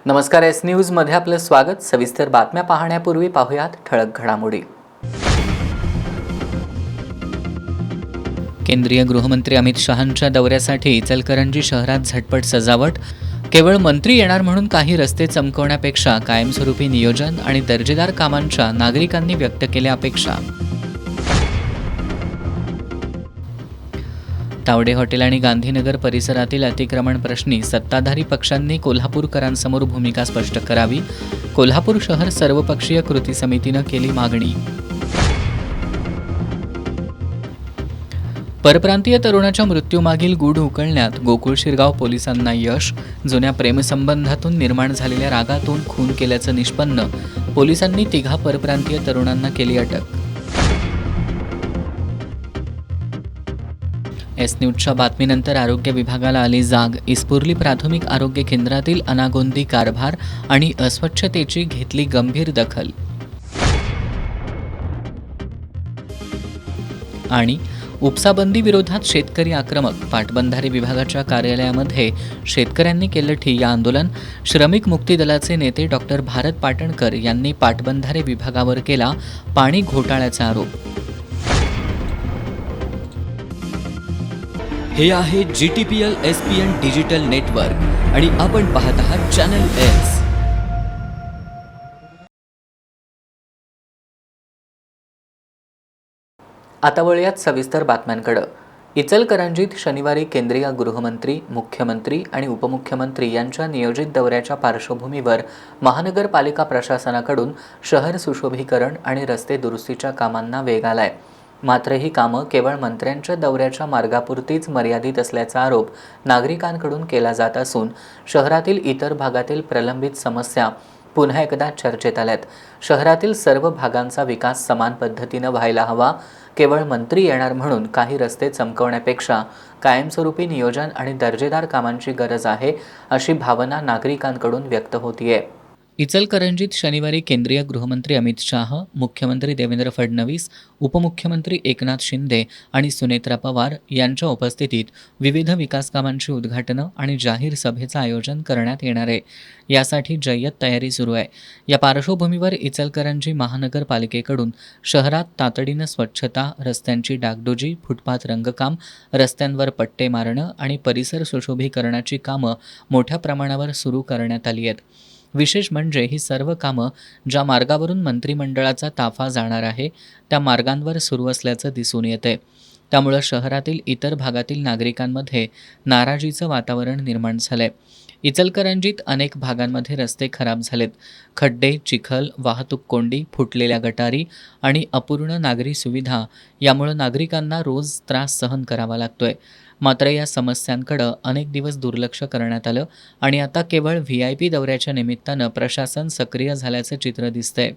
नमस्कार, S news मध्ये आपलं स्वागत। सविस्तर बातम्या पाहण्यापूर्वी पाहूयात ठळक घडामोडी। केंद्रीय गृहमंत्री अमित शहांच्या दौऱ्यासाठी इचलकरंजी शहरात झटपट सजावट। केवळ मंत्री येणार म्हणून काही रस्ते चमकवण्यापेक्षा कायमस्वरूपी नियोजन आणि दर्जेदार कामांच्या नागरिकांनी व्यक्त केल्या अपेक्षा। तावडे हॉटेल आणि गांधीनगर परिसरातील अतिक्रमण प्रश्नी सत्ताधारी पक्षांनी कोल्हापूरकरांसमोर भूमिका स्पष्ट करावी। कोल्हापूर शहर सर्वपक्षीय कृती समितीनं केली मागणी। परप्रांतीय तरुणाच्या मृत्यूमागील गूढ उकलण्यात गोकुळ शिरगाव पोलिसांना यश। जुन्या प्रेमसंबंधातून निर्माण झालेल्या रागातून खून केल्याचं निष्पन्न। पोलिसांनी तिघा परप्रांतीय तरुणांना केली अटक। एस न्यूजच्या बातमीनंतर आरोग्य विभागाला आली जाग। इस्पुर्ली प्राथमिक आरोग्य केंद्रातील अनागोंदी कारभार आणि अस्वच्छतेची घेतली गंभीर दखल। आणि उपसाबंदी विरोधात शेतकरी आक्रमक। पाटबंधारे विभागाच्या कार्यालयामध्ये शेतकऱ्यांनी केलं ठिय्या आंदोलन। श्रमिक मुक्ती दलाचे नेते डॉक्टर भारत पाटणकर यांनी पाटबंधारे विभागावर केला पाणी घोटाळ्याचा आरोप। हे आहे GTPL SPN डिजिटल नेटवर्क आणि आपण पाहत आहात चॅनल एस। आता वळूयात सविस्तर बातम्यांकडे। इचलकरंजीत शनिवारी केंद्रीय गृहमंत्री, मुख्यमंत्री आणि उपमुख्यमंत्री यांच्या नियोजित दौऱ्याच्या पार्श्वभूमीवर महानगरपालिका प्रशासनाकडून शहर सुशोभीकरण आणि रस्ते दुरुस्तीच्या कामांना वेग आलाय। मात्र ही कामं केवळ मंत्र्यांच्या दौऱ्याच्या मार्गापुरतीच मर्यादित असल्याचा आरोप नागरिकांकडून केला जात असून शहरातील इतर भागातील प्रलंबित समस्या पुन्हा एकदा चर्चेत आल्यात। शहरातील सर्व भागांचा विकास समान पद्धतीनं व्हायला हवा। केवळ मंत्री येणार म्हणून काही रस्ते चमकवण्यापेक्षा कायमस्वरूपी नियोजन आणि दर्जेदार कामांची गरज आहे, अशी भावना नागरिकांकडून व्यक्त होतीये। इचलकरंजीत शनिवारी केंद्रीय गृहमंत्री अमित शाह, मुख्यमंत्री देवेंद्र फडणवीस, उपमुख्यमंत्री एकनाथ शिंदे आणि सुनेत्रा पवार यांच्या उपस्थितीत विविध विकास कामांची उद्घाटनं आणि जाहीर सभेचं आयोजन करण्यात येणार आहे। यासाठी जय्यत तयारी सुरू आहे। या पार्श्वभूमीवर इचलकरंजी महानगरपालिकेकडून शहरात तातडीनं स्वच्छता, रस्त्यांची डागडुजी, फुटपाथ रंगकाम, रस्त्यांवर पट्टे मारणं आणि परिसर सुशोभीकरणाची कामं मोठ्या प्रमाणावर सुरू करण्यात आली आहेत। विशेष म्हणजे ही सर्व कामं ज्या मार्गावरून मंत्रिमंडळाचा ताफा जाणार आहे त्या मार्गांवर सुरू असल्याचं दिसून येतंय। त्यामुळं शहरातील इतर भागातील नागरिकांमध्ये नाराजीचं वातावरण निर्माण झालंय। इचलकरंजीत अनेक भागांमध्ये रस्ते खराब झालेत। खड्डे, चिखल, वाहतूक कोंडी, फुटलेल्या गटारी आणि अपूर्ण नागरी सुविधा यामुळं नागरिकांना रोज त्रास सहन करावा लागतोय। मात्र या समस्यांकडं अनेक दिवस दुर्लक्ष करण्यात आलं आणि आता केवळ VIP दौऱ्याच्या निमित्तानं प्रशासन सक्रिय झाल्याचं चित्र दिसतंय।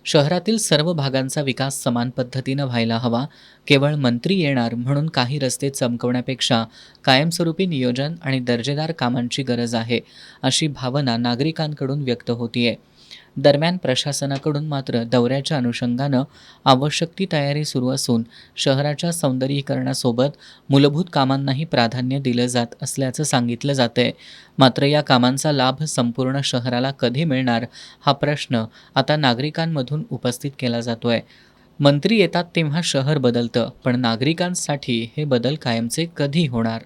शहरातील सर्व भागांचा विकास समान पद्धतीनं व्हायला हवा। केवळ मंत्री येणार म्हणून काही रस्ते चमकवण्यापेक्षा कायमस्वरूपी नियोजन आणि दर्जेदार कामांची गरज आहे, अशी भावना नागरिकांकडून व्यक्त होतीये। दरम्यान प्रशासनाकडून मात्र दौऱ्याच्या अनुषंगानं आवश्यक ती तयारी सुरू असून शहराच्या सौंदर्यीकरणासोबत मूलभूत कामांनाही प्राधान्य दिलं जात असल्याचं सांगितलं जातंय। मात्र या कामांचा लाभ संपूर्ण शहराला कधी मिळणार हा प्रश्न आता नागरिकांमधून उपस्थित केला जातोय। मंत्री येतात तेव्हा शहर बदलतं, पण नागरिकांसाठी हे बदल कायमचे कधी होणार?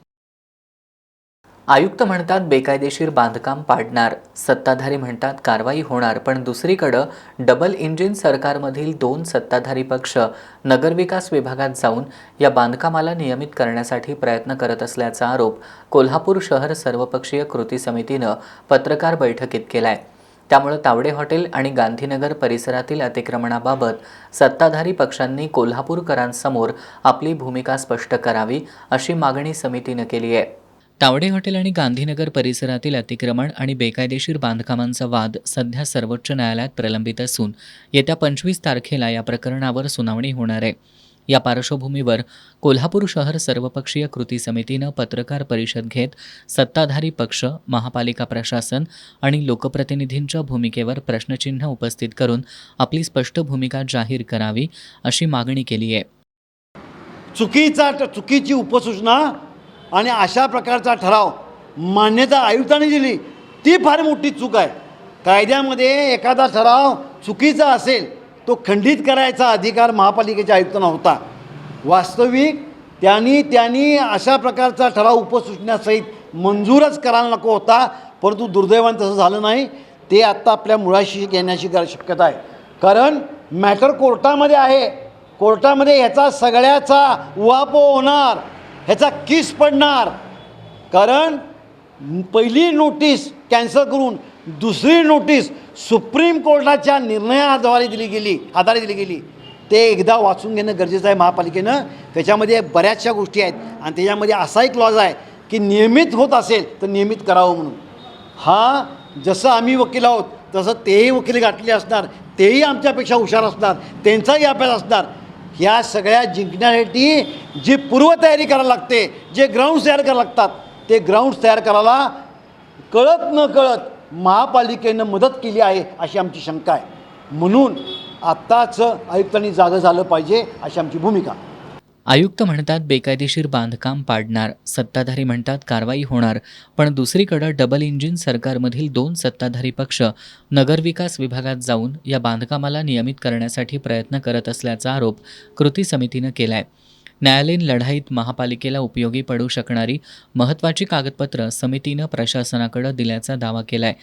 आयुक्त म्हणतात बेकायदेशीर बांधकाम पाडणार, सत्ताधारी म्हणतात कारवाई होणार, पण दुसरीकडं डबल इंजिन सरकारमधील 2 सत्ताधारी पक्ष नगरविकास विभागात जाऊन या बांधकामाला नियमित करण्यासाठी प्रयत्न करत असल्याचा आरोप कोल्हापूर शहर सर्वपक्षीय कृती समितीनं पत्रकार बैठकीत केलाय। त्यामुळे तावडे हॉटेल आणि गांधीनगर परिसरातील अतिक्रमणाबाबत सत्ताधारी पक्षांनी कोल्हापूरकरांसमोर आपली भूमिका स्पष्ट करावी, अशी मागणी समितीनं केली आहे। तावडे हॉटेल आणि गांधीनगर परिसरातील अतिक्रमण आणि बेकायदेशीर बांधकामांचा वाद सध्या सर्वोच्च न्यायालयात प्रलंबित असून येत्या 25 तारखेला या प्रकरणावर सुनावणी होणार आहे। या पार्श्वभूमीवर कोल्हापूर शहर सर्वपक्षीय कृती समितीनं पत्रकार परिषद घेत सत्ताधारी पक्ष, महापालिका प्रशासन आणि लोकप्रतिनिधींच्या भूमिकेवर प्रश्नचिन्ह उपस्थित करून आपली स्पष्ट भूमिका जाहीर करावी, अशी मागणी केली आहे। चुकीची उपसूचना आणि अशा प्रकारचा ठराव मान्यता आयुक्तांनी दिली ती फार मोठी चूक आहे। कायद्यामध्ये एखादा ठराव चुकीचा असेल तो खंडित करायचा अधिकार महापालिकेच्या आयुक्तांना होता. वास्तविक त्यांनी अशा प्रकारचा ठराव उपसूचनेसहित मंजूरच करायला नको होता, परंतु दुर्दैवाने तसं झालं नाही. ते आत्ता आपल्या मुळाशी येण्याची शक्यता आहे. कारण मॅटर कोर्टामध्ये आहे. कोर्टामध्ये ह्याचा सगळ्याचा उहापोह होणार, ह्याचा किस पडणार. कारण पहिली नोटीस कॅन्सल करून दुसरी नोटीस सुप्रीम कोर्टाच्या निर्णयाद्वारे दिली गेली. ते एकदा वाचून घेणं गरजेचं आहे महापालिकेनं. त्याच्यामध्ये बऱ्याचशा गोष्टी आहेत आणि त्याच्यामध्ये असा एक क्लॉज आहे की नियमित होत असेल तर नियमित करावं म्हणून. हा जसं आम्ही वकील आहोत तसं तेही वकील गाठले असणार, तेही आमच्यापेक्षा हुशार असणार, त्यांचाही अभ्यास असणार. ह्या सगळ्या जिंकण्यासाठी जी पूर्वतयारी करायला लागते, जे ग्राउंड्स तयार करायला लागतात, ते ग्राउंड्स तयार करायला कळत न कळत महापालिकेनं मदत केली आहे अशी आमची शंका आहे. म्हणून आत्ताच आयुक्तांनी जागं झालं पाहिजे अशी आमची भूमिका. आयुक्त म्हणतात बेकायदेशीर बांधकाम पाडणार, सत्ताधारी म्हणतात कारवाई होणार. पण दुसरीकडे डबल इंजिन सरकारमधील 2 सत्ताधारी पक्ष नगरविकास विभागात जाऊन या बांधकामाला नियमित करण्यासाठी प्रयत्न करत असल्याचा आरोप कृती समितीनं केला आहे. न्यायालयीन लढाईत महापालिकेला उपयोगी पडू शकणारी महत्त्वाची कागदपत्रं समितीनं प्रशासनाकडे दिल्याचा दावा केला आहे.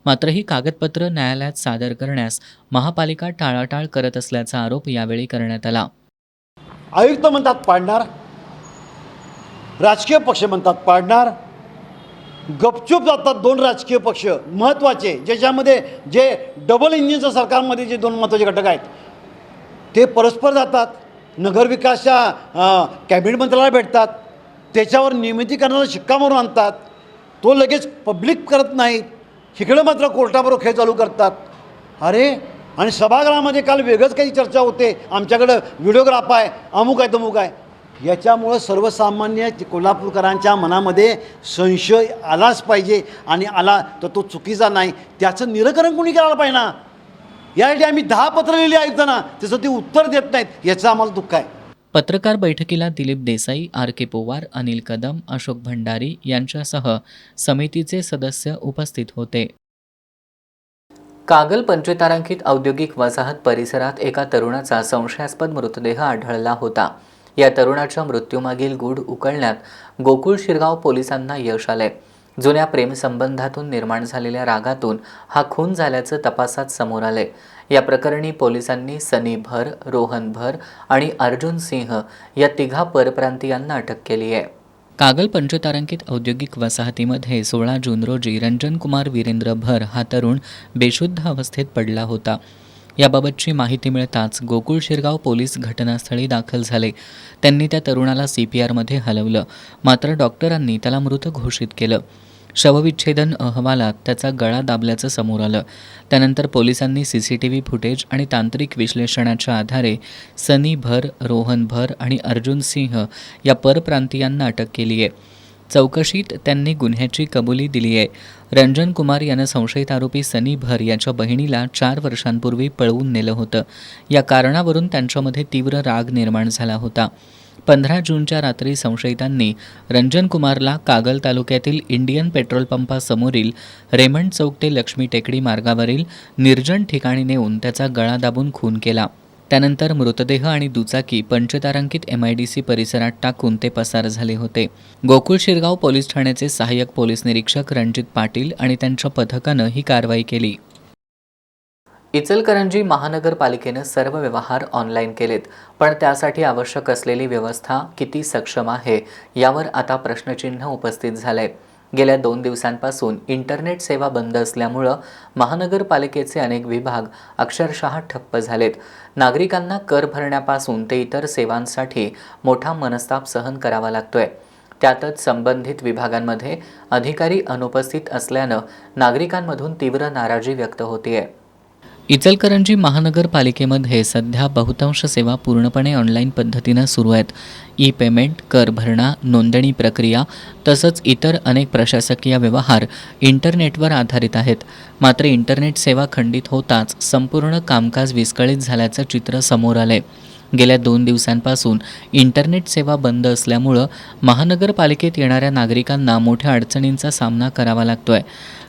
मात्र ही कागदपत्रं न्यायालयात सादर करण्यास महापालिका टाळाटाळ करत असल्याचा आरोप यावेळी करण्यात आला. आयुक्त म्हणतात पाडणार, राजकीय पक्ष म्हणतात पाडणार. गपचूप जातात 2 राजकीय पक्ष महत्त्वाचे, ज्याच्यामध्ये जे डबल इंजिनचं सरकारमध्ये जे 2 महत्त्वाचे घटक आहेत ते परस्पर जातात. नगरविकासच्या कॅबिनेट मंत्र्याला भेटतात, त्याच्यावर नियमितीकरणाला शिक्का मारून आणतात. तो लगेच पब्लिक करत नाहीत, इकडं मात्र कोर्टाबरोबर खेळ चालू करतात. अरे, आणि सभागृहामध्ये काल वेगळंच काही चर्चा होते, आमच्याकडं व्हिडिओग्राफ आहे, अमुक आहे तमुक आहे. याच्यामुळं सर्वसामान्य कोल्हापूरकरांच्या मनामध्ये संशय आलाच पाहिजे आणि आला तर तो चुकीचा नाही. त्याचं निराकरण कोणी करायला पाहिजे ना. यासाठी आम्ही 10 पत्र लिहिली आयुक्तांना, त्याचं ते उत्तर देत नाहीत, याचं आम्हाला दुःख आहे. पत्रकार बैठकीला दिलीप देसाई, R.K. पोवार, अनिल कदम, अशोक भंडारी यांच्यासह समितीचे सदस्य उपस्थित होते. कागल पंचतारांकित औद्योगिक वसाहत परिसरात एका तरुणाचा संशयास्पद मृतदेह आढळला होता. या तरुणाच्या मृत्यूमागील गूढ उकलण्यात गोकुळ शिरगाव पोलिसांना यश आलंय. जुन्या प्रेमसंबंधातून निर्माण झालेल्या रागातून हा खून झाल्याचं तपासात समोर आलंय. या प्रकरणी पोलिसांनी सनी भर, रोहन भर आणि अर्जुन सिंह या 3 परप्रांतीयांना अटक केली आहे. कागल पंचतारांकित औद्योगिक वसाहतीमध्ये 16 जून रोजी रंजन कुमार वीरेंद्र भर हा तरुण बेशुद्ध अवस्थेत पडला होता. याबाबतची माहिती मिळताच गोकुळ शिरगाव पोलीस घटनास्थळी दाखल झाले. त्यांनी त्या तरुणाला CPRमध्ये हलवलं, मात्र डॉक्टरांनी त्याला मृत घोषित केलं. शवविच्छेदन अहवालात त्याचा गळा दाबल्याचं समोर आलं. त्यानंतर पोलिसांनी CCTV फुटेज आणि तांत्रिक विश्लेषणाच्या आधारे सनी भर, रोहन भर आणि अर्जुन सिंह या परप्रांतीयांना अटक केली आहे. चौकशीत त्यांनी गुन्ह्याची कबुली दिली आहे. रंजन कुमार यानं संशयित आरोपी सनी भर याच्या बहिणीला 4 वर्षांपूर्वी पळवून नेलं होतं. या कारणावरून त्यांच्यामध्ये तीव्र राग निर्माण झाला होता. 15 जूनच्या रात्री संशयितांनी रंजन कुमारला कागल तालुक्यातील इंडियन पेट्रोल पंपासमोरील रेमंड चौक ते लक्ष्मी टेकडी मार्गावरील निर्जन ठिकाणी नेऊन त्याचा गळा दाबून खून केला. त्यानंतर मृतदेह आणि दुचाकी पंचतारांकित MIDC परिसरात टाकून ते पसार झाले होते. गोकुळ शिरगाव पोलीस ठाण्याचे सहाय्यक पोलीस निरीक्षक रणजित पाटील आणि त्यांच्या पथकानं ही कारवाई केली. इचलकरंजी महानगरपालिकेनं सर्व व्यवहार ऑनलाईन केलेत, पण त्यासाठी आवश्यक असलेली व्यवस्था किती सक्षम आहे यावर आता प्रश्नचिन्ह उपस्थित झालंय. गेल्या 2 दिवसांपासून इंटरनेट सेवा बंद असल्यामुळं महानगरपालिकेचे अनेक विभाग अक्षरशः ठप्प झालेत. नागरिकांना कर भरण्यापासून ते इतर सेवांसाठी मोठा मनस्ताप सहन करावा लागतोय. त्यातच संबंधित विभागांमध्ये अधिकारी अनुपस्थित असल्यानं नागरिकांमधून तीव्र नाराजी व्यक्त होतीये. इचलकरंजी महानगरपालिकेमध्ये सध्या बहुतांश सेवा पूर्णपणे ऑनलाईन पद्धतीनं सुरू आहेत. ई-पेमेंट, कर भरणा, नोंदणी प्रक्रिया तसंच इतर अनेक प्रशासकीय व्यवहार इंटरनेटवर आधारित आहेत. मात्र इंटरनेट सेवा खंडित होताच संपूर्ण कामकाज विस्कळीत झाल्याचं चित्र समोर आलंय. गेल्या 2 दिवसांपासून इंटरनेट सेवा बंद असल्यामुळं महानगरपालिकेत येणाऱ्या नागरिकांना मोठ्या अडचणींचा सामना करावा लागतोय.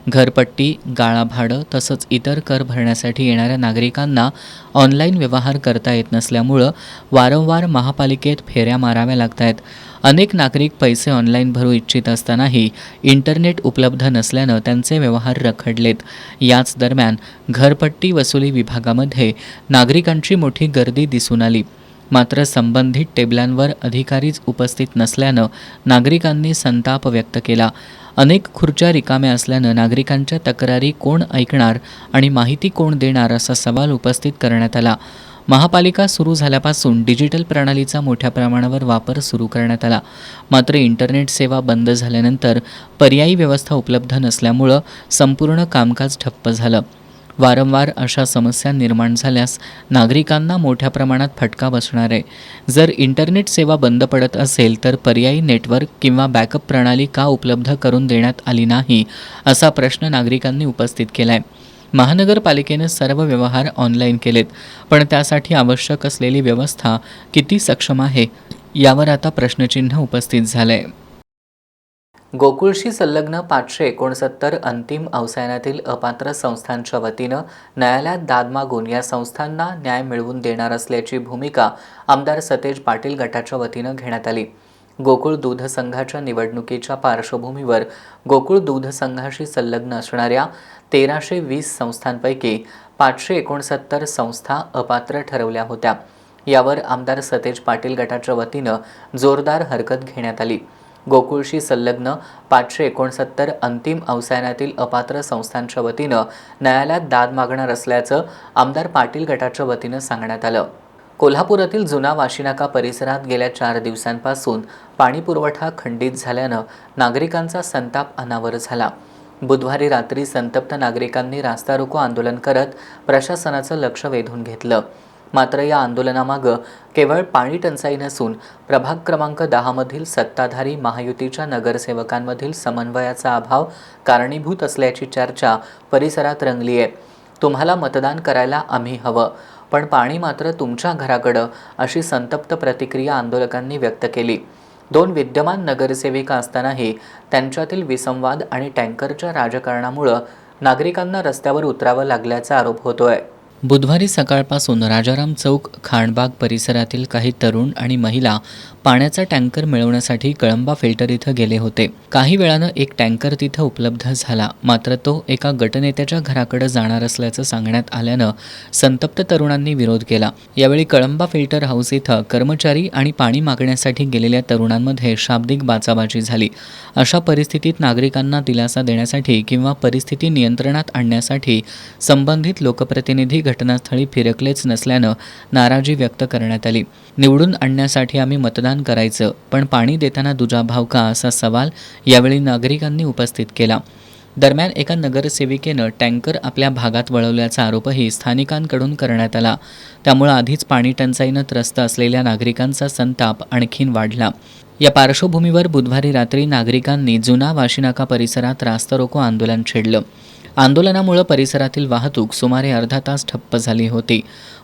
घरपट्टी, गाळा भाडं तसंच इतर कर भरण्यासाठी येणाऱ्या नागरिकांना ऑनलाईन व्यवहार करता येत नसल्यामुळं वारंवार महापालिकेत फेऱ्या माराव्या लागत आहेत. अनेक नागरिक पैसे ऑनलाईन भरू इच्छित असतानाही इंटरनेट उपलब्ध नसल्यानं त्यांचे व्यवहार रखडलेत. याच दरम्यान घरपट्टी वसुली विभागामध्ये नागरिकांची मोठी गर्दी दिसून आली. मात्र संबंधित टेबलांवर अधिकारीच उपस्थित नसल्यानं नागरिकांनी संताप व्यक्त केला. अनेक खुर्च्या रिकाम्या असल्यानं नागरिकांच्या तक्रारी कोण ऐकणार आणि माहिती कोण देणार असा सवाल उपस्थित करण्यात आला. महापालिका सुरू झाल्यापासून डिजिटल प्रणालीचा मोठ्या प्रमाणावर वापर सुरू करण्यात आला. मात्र इंटरनेट सेवा बंद झाल्यानंतर पर्यायी व्यवस्था उपलब्ध नसल्यामुळं संपूर्ण कामकाज ठप्प झालं. वारंवार अशा समस्या निर्माण झाल्यास नागरिकांना मोठ्या प्रमाणात फटका बसणार आहे. जर इंटरनेट सेवा बंद पडत असेल तर पर्यायी नेटवर्क किंवा बॅकअप प्रणाली का उपलब्ध करून देण्यात आली नाही असा प्रश्न नागरिकांनी उपस्थित केला आहे. महानगरपालिकेने सर्व व्यवहार ऑनलाईन केलेत, पण त्यासाठी आवश्यक असलेली व्यवस्था किती सक्षम आहे यावर आता प्रश्नचिन्ह उपस्थित झालंय. गोकुळशी संलग्न 569 अंतिम अवसायनातील अपात्र संस्थांच्या वतीनं न्यायालयात दाद मागून या संस्थांना न्याय मिळवून देणार असल्याची भूमिका आमदार सतेज पाटील गटाच्या वतीनं घेण्यात आली. गोकुळ दूध संघाच्या निवडणुकीच्या पार्श्वभूमीवर गोकुळ दूध संघाशी संलग्न असणाऱ्या 1320 संस्थांपैकी 569 संस्था अपात्र ठरवल्या होत्या. यावर आमदार सतेज पाटील गटाच्या वतीनं जोरदार हरकत घेण्यात आली. गोकुळशी संलग्न 569 अंतिम अवसायनातील अपात्र संस्थांच्या वतीनं न्यायालयात दाद मागणार असल्याचं आमदार पाटील गटाच्या वतीनं सांगण्यात आलं. कोल्हापुरातील जुना वाशीनाका परिसरात गेल्या 4 दिवसांपासून पाणीपुरवठा खंडित झाल्यानं नागरिकांचा संताप अनावर झाला. बुधवारी रात्री संतप्त नागरिकांनी रास्ता रोको आंदोलन करत प्रशासनाचं लक्ष वेधून घेतलं. मात्र या आंदोलनामागं केवळ पाणी टंचाई नसून प्रभाग क्रमांक 10 मधील सत्ताधारी महायुतीच्या नगरसेवकांमधील समन्वयाचा अभाव कारणीभूत असल्याची चर्चा परिसरात रंगली आहे. तुम्हाला मतदान करायला आम्ही हवं, पण पाणी मात्र तुमच्या घराकडं, अशी संतप्त प्रतिक्रिया आंदोलकांनी व्यक्त केली. 2 विद्यमान नगरसेविका असतानाही त्यांच्यातील विसंवाद आणि टँकरच्या राजकारणामुळं नागरिकांना रस्त्यावर उतरावं लागल्याचा आरोप होतोय. बुधवारी सकाळपासून राजाराम चौक, खाणबाग परिसरातील काही तरुण आणि महिला पाण्याचा टँकर मिळवण्यासाठी कळंबा फिल्टर इथं गेले होते. काही वेळानं एक टँकर तिथं उपलब्ध झाला, मात्र तो एका गटनेत्याच्या घराकडे जाणार असल्याचं सांगण्यात आल्यानं संतप्त तरुणांनी विरोध केला. यावेळी कळंबा फिल्टर हाऊस इथं कर्मचारी आणि पाणी मागण्यासाठी गेलेल्या तरुणांमध्ये शाब्दिक बाचाबाची झाली. अशा परिस्थितीत नागरिकांना दिलासा देण्यासाठी किंवा परिस्थिती नियंत्रणात आणण्यासाठी संबंधित लोकप्रतिनिधी घटनास्थळी फिरकलेच नसल्यानं नाराजी व्यक्त करण्यात आली. निवडून आणण्यासाठी आम्ही मतदान करायचं, पण पाणी देताना दुजाभाव का, असा सवाल यावेळी नागरिकांनी उपस्थित केला. दरम्यान एका नगरसेविकेनं टँकर आपल्या भागात वळवल्याचा आरोपही स्थानिकांकडून करण्यात आला. त्यामुळे आधीच पाणी टंचाईनं त्रस्त असलेल्या नागरिकांचा संताप आणखीन वाढला. या पार्श्वभूमीवर बुधवारी रात्री नागरिकांनी जुना वाशीनाका परिसरात रास्ता रोको आंदोलन छेडलं. आंदोलनामुळे परिसरातील वाहतूक सुमारे अर्धा तास ठप्प झाली होती.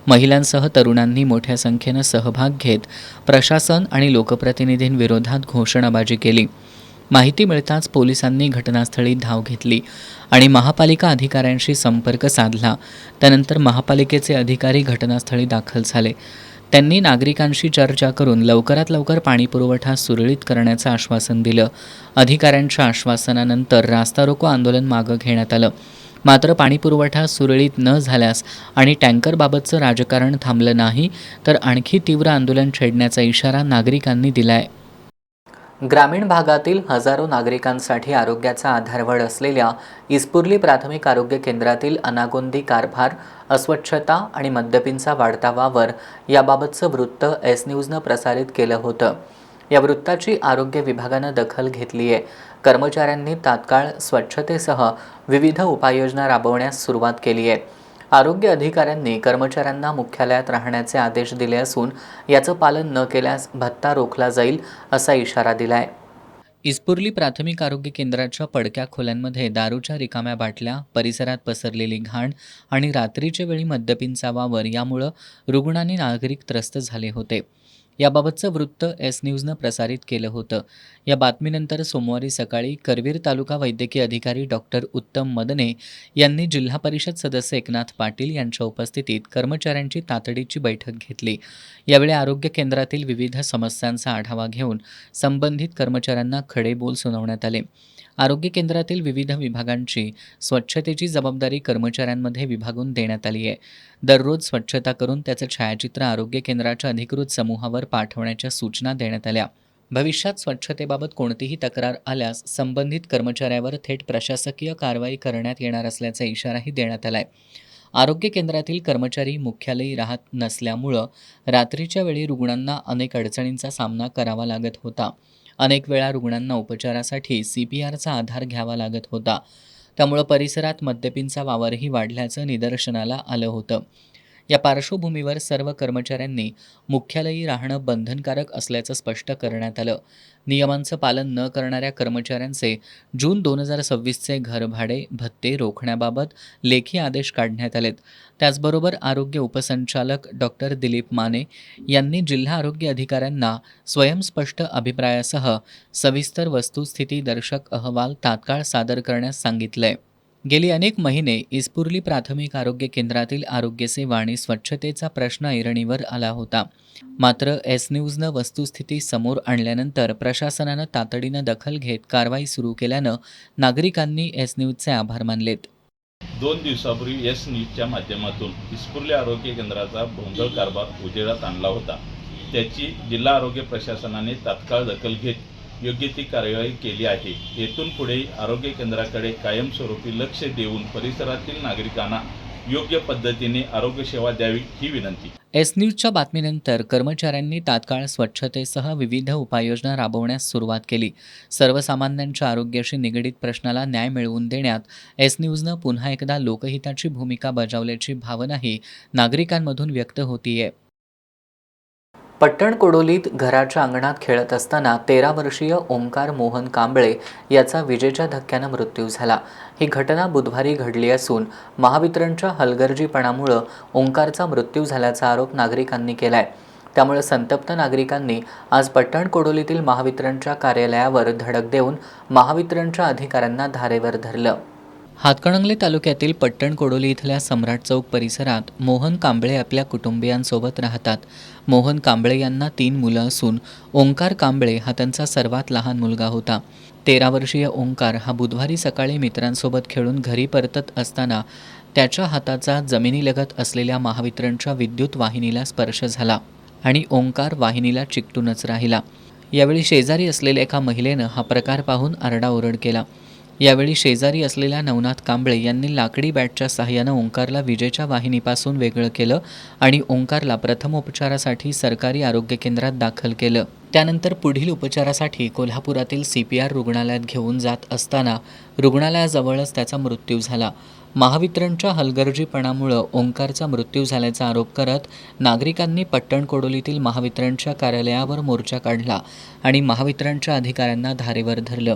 महिलांसह तरुणांनी मोठ्या संख्येनं सहभाग घेत प्रशासन आणि लोकप्रतिनिधींविरोधात घोषणाबाजी केली. माहिती मिळताच पोलिसांनी घटनास्थळी धाव घेतली आणि महापालिका अधिकाऱ्यांशी संपर्क साधला. त्यानंतर महापालिकेचे अधिकारी घटनास्थळी दाखल झाले. त्यांनी नागरिकांशी चर्चा करून लवकरात लवकर पाणीपुरवठा सुरळीत करण्याचं आश्वासन दिलं. अधिकाऱ्यांच्या आश्वासनानंतर रास्ता रोको आंदोलन मागं घेण्यात आलं. मात्र पाणीपुरवठा सुरळीत न झाल्यास आणि टँकरबाबतचं राजकारण थांबलं नाही तर आणखी तीव्र आंदोलन छेडण्याचा इशारा नागरिकांनी दिलाय. ग्रामीण भागातील हजारो नागरिकांसाठी आरोग्याचा आधारवड असलेल्या इस्पुर्ली प्राथमिक आरोग्य केंद्रातील अनागोंदी कारभार, अस्वच्छता आणि मद्यपींचा वाढता वावर याबाबतचं वृत्त एस न्यूजनं प्रसारित केलं होतं. या वृत्ताची आरोग्य विभागानं दखल घेतली आहे. कर्मचाऱ्यांनी तात्काळ स्वच्छतेसह विविध उपाययोजना राबवण्यास सुरुवात केली आहे. आरोग्य अधिकाऱ्यांनी कर्मचाऱ्यांना मुख्यालयात राहण्याचे आदेश दिले असून याचं पालन न केल्यास भत्ता रोखला जाईल असा इशारा दिलाय. इस्पुर्ली प्राथमिक आरोग्य केंद्राच्या पडक्या खोल्यांमध्ये दारूच्या रिकाम्या बाटल्या, परिसरात पसरलेली घाण आणि रात्रीच्या वेळी मद्यपींचा वावर यामुळं रुग्ण आणि नागरिक त्रस्त झाले होते. याबाबतचं वृत्त एस न्यूजनं प्रसारित केलं होतं. या बातमीनंतर सोमवारी सकाळी करवीर तालुका वैद्यकीय अधिकारी डॉक्टर उत्तम मदने यांनी जिल्हा परिषद सदस्य एकनाथ पाटील यांच्या उपस्थितीत कर्मचाऱ्यांची तातडीची बैठक घेतली. यावेळी आरोग्य केंद्रातील विविध समस्यांचा आढावा घेऊन संबंधित कर्मचाऱ्यांना खडे बोल सुनावण्यात आले. आरोग्य केंद्रातील विविध विभागांची स्वच्छतेची जबाबदारी कर्मचाऱ्यांमध्ये विभागून देण्यात आली आहे. दररोज स्वच्छता करून त्याचं छायाचित्र आरोग्य केंद्राच्या अधिकृत समूहावर पाठवण्याच्या सूचना देण्यात आल्या. भविष्यात स्वच्छतेबाबत कोणतीही तक्रार आल्यास संबंधित कर्मचाऱ्यावर थेट प्रशासकीय कारवाई करण्यात येणार असल्याचा इशाराही देण्यात आला आहे. आरोग्य केंद्रातील कर्मचारी मुख्यालयी राहत नसल्यामुळं रात्रीच्या वेळी रुग्णांना अनेक अडचणींचा सामना करावा लागत होता. अनेक वेळा रुग्णांना उपचारासाठी CPRचा आधार घ्यावा लागत होता. त्यामुळं परिसरात मद्यपींचा वावरही वाढल्याचं निदर्शनाला आलं होतं. या पार्श्वभूमीवर सर्व कर्मचाऱ्यांनी मुख्यालयी राहणं बंधनकारक असल्याचं स्पष्ट करण्यात आलं. नियमांचं पालन न करणाऱ्या कर्मचाऱ्यांचे जून 2026चे घरभाडे भत्ते रोखण्याबाबत लेखी आदेश काढण्यात आलेत. त्याचबरोबर आरोग्य उपसंचालक डॉक्टर दिलीप माने यांनी जिल्हा आरोग्य अधिकाऱ्यांना स्वयंस्पष्ट अभिप्रायासह सविस्तर वस्तुस्थिती दर्शक अहवाल तात्काळ सादर करण्यास सांगितलंय. गेली अनेक महिने इस्पुर्ली प्राथमिक आरोग्य केंद्रातील आरोग्यसेवा आणि स्वच्छतेचा प्रश्न ऐरणीवर आला होता. मात्र एस न्यूजनं वस्तुस्थिती समोर आणल्यानंतर प्रशासनानं तातडीनं दखल घेत कारवाई सुरू केल्यानं नागरिकांनी एस न्यूजचे आभार मानलेत. 2 दिवसापूर्वी एस न्यूजच्या माध्यमातून इस्पुर्ली आरोग्य केंद्राचा भोंगळ कारभार उजेडात आणला होता. त्याची जिल्हा आरोग्य प्रशासनाने तात्काळ दखल घेत योग्य ती कार्यवाही केली आहे. येथून पुढे आरोग्य केंद्राकडे कायमस्वरूपी लक्ष देऊन परिसरातील नागरिकांना योग्य पद्धतीने आरोग्य सेवा द्यावी ही विनंती. एस न्यूजच्या बातमीनंतर कर्मचाऱ्यांनी तात्काळ स्वच्छतेसह विविध उपाययोजना राबवण्यास सुरुवात केली. सर्वसामान्यांच्या आरोग्याशी निगडीत प्रश्नाला न्याय मिळवून देण्यात एस न्यूजनं पुन्हा एकदा लोकहिताची भूमिका बजावल्याची भावनाही नागरिकांमधून व्यक्त होतीये. पट्टण कोडोलीत घराच्या अंगणात खेळत असताना 13 वर्षीय ओंकार मोहन कांबळे याचा विजेच्या धक्क्यानं मृत्यू झाला. ही घटना बुधवारी घडली असून महावितरणच्या हलगर्जीपणामुळं ओंकारचा मृत्यू झाल्याचा आरोप नागरिकांनी केलाय. त्यामुळे संतप्त नागरिकांनी आज पट्टण कोडोलीतील महावितरणच्या कार्यालयावर धडक देऊन महावितरणच्या अधिकाऱ्यांना धारेवर धरलं. हातकणंगले तालुक्यातील पट्टण कोडोली इथल्या सम्राट चौक परिसरात मोहन कांबळे आपल्या कुटुंबियांसोबत राहतात. मोहन कांबळे यांना 3 मुलं असून ओंकार कांबळे हा त्यांचा सर्वात लहान मुलगा होता. 13 वर्षीय ओंकार हा बुधवारी सकाळी मित्रांसोबत खेळून घरी परतत असताना त्याच्या हाताचा जमिनीलगत असलेल्या महावितरणच्या विद्युत वाहिनीला स्पर्श झाला आणि ओंकार वाहिनीला चिकटूनच राहिला. यावेळी शेजारी असलेल्या एका महिलेनं हा प्रकार पाहून आरडाओरड केला. यावेळी शेजारी असलेल्या नवनाथ कांबळे यांनी लाकडी बॅटच्या सहाय्यानं ओंकारला विजेच्या वाहिनीपासून वेगळं केलं आणि ओंकारला प्रथमोपचारासाठी सरकारी आरोग्य केंद्रात दाखल केलं. त्यानंतर पुढील उपचारासाठी कोल्हापुरातील CPR रुग्णालयात घेऊन जात असताना रुग्णालयाजवळच त्याचा मृत्यू झाला. महावितरणच्या हलगर्जीपणामुळं ओंकारचा मृत्यू झाल्याचा आरोप करत नागरिकांनी पट्टण कोडोलीतील महावितरणच्या कार्यालयावर मोर्चा काढला आणि महावितरणच्या अधिकाऱ्यांना धारेवर धरलं.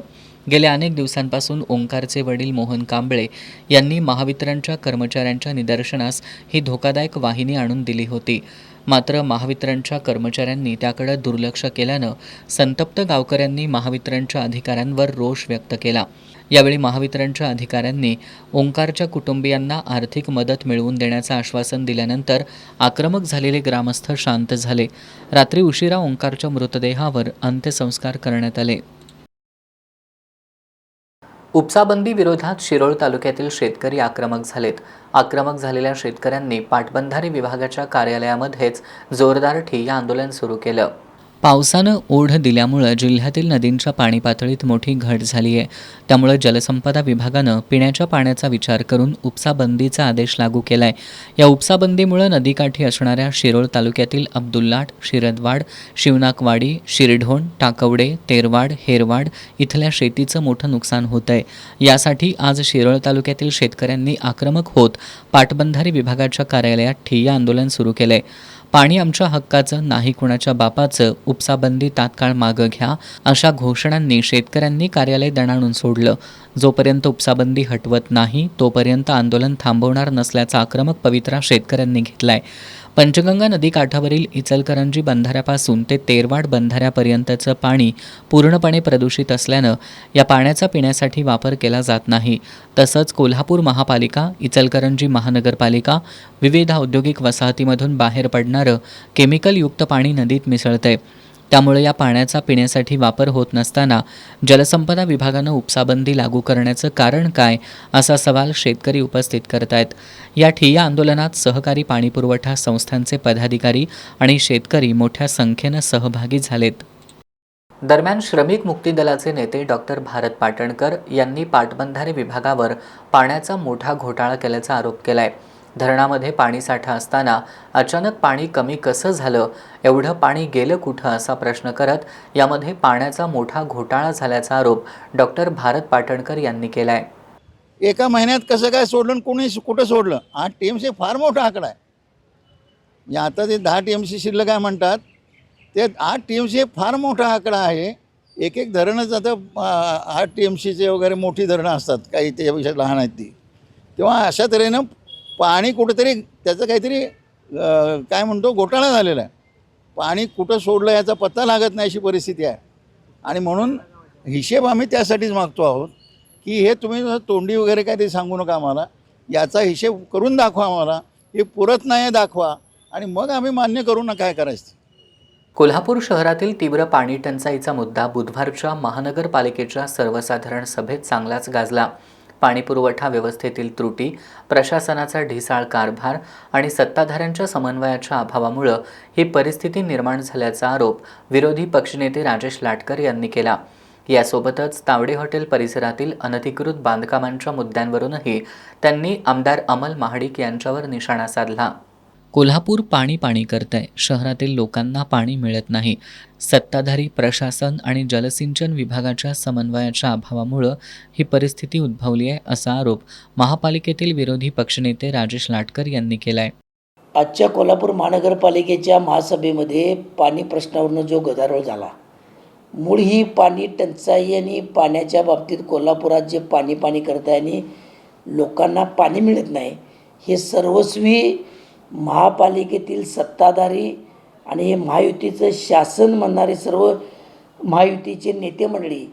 गेल्या अनेक दिवसांपासून ओंकारचे वडील मोहन कांबळे यांनी महावितरणच्या कर्मचाऱ्यांच्या निदर्शनास ही धोकादायक वाहिनी आणून दिली होती. मात्र महावितरणच्या कर्मचाऱ्यांनी त्याकडे दुर्लक्ष केल्यानं संतप्त गावकऱ्यांनी महावितरणच्या अधिकाऱ्यांवर रोष व्यक्त केला. यावेळी महावितरणच्या अधिकाऱ्यांनी ओंकारच्या कुटुंबियांना आर्थिक मदत मिळवून देण्याचं आश्वासन दिल्यानंतर आक्रमक झालेले ग्रामस्थ शांत झाले. रात्री उशिरा ओंकारच्या मृतदेहावर अंत्यसंस्कार करण्यात आले. उपसाबंदी विरोधात शिरोळ तालुक्यातील शेतकरी आक्रमक झालेत. आक्रमक झालेल्या शेतकऱ्यांनी पाटबंधारे विभागाच्या कार्यालयामध्येच जोरदार ठिय्या आंदोलन सुरू केलं. पावसानं ओढ दिल्यामुळं जिल्ह्यातील नदींच्या पाणी पातळीत मोठी घट झाली आहे. त्यामुळे जलसंपदा विभागानं पिण्याच्या पाण्याचा विचार करून उपसाबंदीचा आदेश लागू केला आहे. या उपसाबंदीमुळे नदीकाठी असणाऱ्या शिरोळ तालुक्यातील अब्दुल्लाट, शिरदवाड, शिवनाकवाडी, शिरढोण, टाकवडे, तेरवाड, हेरवाड इथल्या शेतीचं मोठं नुकसान होत आहे. यासाठी आज शिरोळ तालुक्यातील शेतकऱ्यांनी आक्रमक होत पाटबंधारे विभागाच्या कार्यालयात ठिय्या आंदोलन सुरू केलंय. पाणी आमच्या हक्काचं, नाही कुणाच्या बापाचं, उपसाबंदी तात्काळ मागं घ्या अशा घोषणांनी शेतकऱ्यांनी कार्यालय दणाणून सोडलं. जोपर्यंत उपसाबंदी हटवत नाही तोपर्यंत आंदोलन थांबवणार नसल्याचा आक्रमक पवित्रा शेतकऱ्यांनी घेतलाय. पंचगंगा नदीकाठावरील इचलकरंजी बंधाऱ्यापासून ते तेरवाड बंधाऱ्यापर्यंतचं पाणी पूर्णपणे प्रदूषित असल्यानं या पाण्याचा पिण्यासाठी वापर केला जात नाही. तसंच कोल्हापूर महापालिका, इचलकरंजी महानगरपालिका, विविध औद्योगिक वसाहतीमधून बाहेर पडणारं केमिकलयुक्त पाणी नदीत मिसळतंय. त्यामुळे या पाण्याचा पिण्यासाठी वापर होत नसताना जलसंपदा विभागानं उपसाबंदी लागू करण्याचं कारण काय, असा सवाल शेतकरी उपस्थित करत आहेत. या ठिय्या आंदोलनात सहकारी पाणीपुरवठा संस्थांचे पदाधिकारी आणि शेतकरी मोठ्या संख्येनं सहभागी झालेत. दरम्यान श्रमिक मुक्ती दलाचे नेते डॉक्टर भारत पाटणकर यांनी पाटबंधारे विभागावर पाण्याचा मोठा घोटाळा केल्याचा आरोप केलाय. धरणामध्ये पाणीसाठा असताना अचानक पाणी कमी कसं झालं, एवढं पाणी गेलं कुठं असा प्रश्न करत यामध्ये पाण्याचा मोठा घोटाळा झाल्याचा आरोप डॉक्टर भारत पाटणकर यांनी केलाय. एका महिन्यात कसं काय सोडलं, कोणी कुठं सोडलं? 8 TMC फार मोठा आकडा आहे. म्हणजे आता ते 10 TMC शिल्लक काय म्हणतात, ते 8 TMC फार मोठा आकडा आहे. एक धरणंच आता 8 TMCचे वगैरे मोठी धरणं असतात, काही त्याच्यापेक्षा लहान आहेत ती. तेव्हा अशा तऱ्हेनं पाणी कुठंतरी त्याचं काहीतरी काय म्हणतो घोटाळा झालेला आहे. पाणी कुठं सोडलं याचा पत्ता लागत नाही अशी परिस्थिती आहे. आणि म्हणून हिशेब आम्ही त्यासाठीच मागतो आहोत की हे तुम्ही तोंडी वगैरे काय ते सांगू नका आम्हाला, याचा हिशेब करून दाखवा आम्हाला, हे पुरत नाही दाखवा आणि मग आम्ही मान्य करू ना काय करायचं. कोल्हापूर शहरातील तीव्र पाणी टंचाईचा मुद्दा बुधवारच्या महानगरपालिकेच्या सर्वसाधारण सभेत चांगलाच गाजला. पाणीपुरवठा व्यवस्थेतील त्रुटी, प्रशासनाचा ढिसाळ कारभार आणि सत्ताधाऱ्यांच्या समन्वयाच्या अभावामुळे ही परिस्थिती निर्माण झाल्याचा आरोप विरोधी पक्षनेते राजेश लाटकर यांनी केला. यासोबतच तावडे हॉटेल परिसरातील अनधिकृत बांधकामांच्या मुद्द्यांवरूनही त्यांनी आमदार अमल महाडिक यांच्यावर निशाणा साधला. कोल्हापूर पाणी पाणी करतंय, शहरातील लोकांना पाणी मिळत नाही. सत्ताधारी, प्रशासन आणि जलसिंचन विभागाच्या समन्वयाच्या अभावामुळं ही परिस्थिती उद्भवली आहे असा आरोप महापालिकेतील विरोधी पक्षनेते राजेश लाटकर यांनी केलाय. आजच्या कोल्हापूर महानगरपालिकेच्या महासभेमध्ये पाणी प्रश्नावरनं जो गदारोळ झाला, मूळ ही पाणी टंचाई आणि पाण्याच्या बाबतीत कोल्हापुरात जे पाणी पाणी करत आहे आणि लोकांना पाणी मिळत नाही, हे सर्वस्वी महापालिकेतील सत्ताधारी आणि हे महायुतीचं शासन म्हणणारे सर्व महायुतीचे नेते मंडळी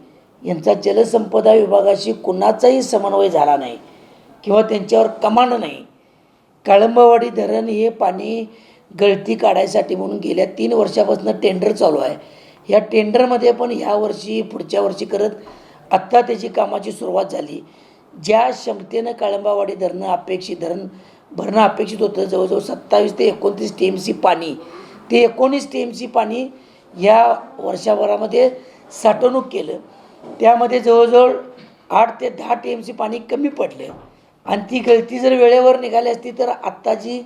यांचा जलसंपदा विभागाशी कुणाचाही समन्वय झाला नाही किंवा त्यांच्यावर कमांड नाही. कळंबवाडी धरण हे पाणी गळती काढायसाठी म्हणून गेल्या 3 वर्षापासून टेंडर चालू आहे. या टेंडरमध्ये पण ह्या वर्षी पुढच्या वर्षी करत आत्ता त्याची कामाची सुरुवात झाली. ज्या क्षमतेनं कळंबावाडी धरण भरणं अपेक्षित होतं, जवळजवळ 27 ते 29 TMC पाणी, ते 19 TMC पाणी या वर्षभरामध्ये साठवणूक केलं. त्यामध्ये जवळजवळ 8 ते 10 TMC पाणी कमी पडलं आणि ती गळती जर वेळेवर निघाली असती तर आत्ताची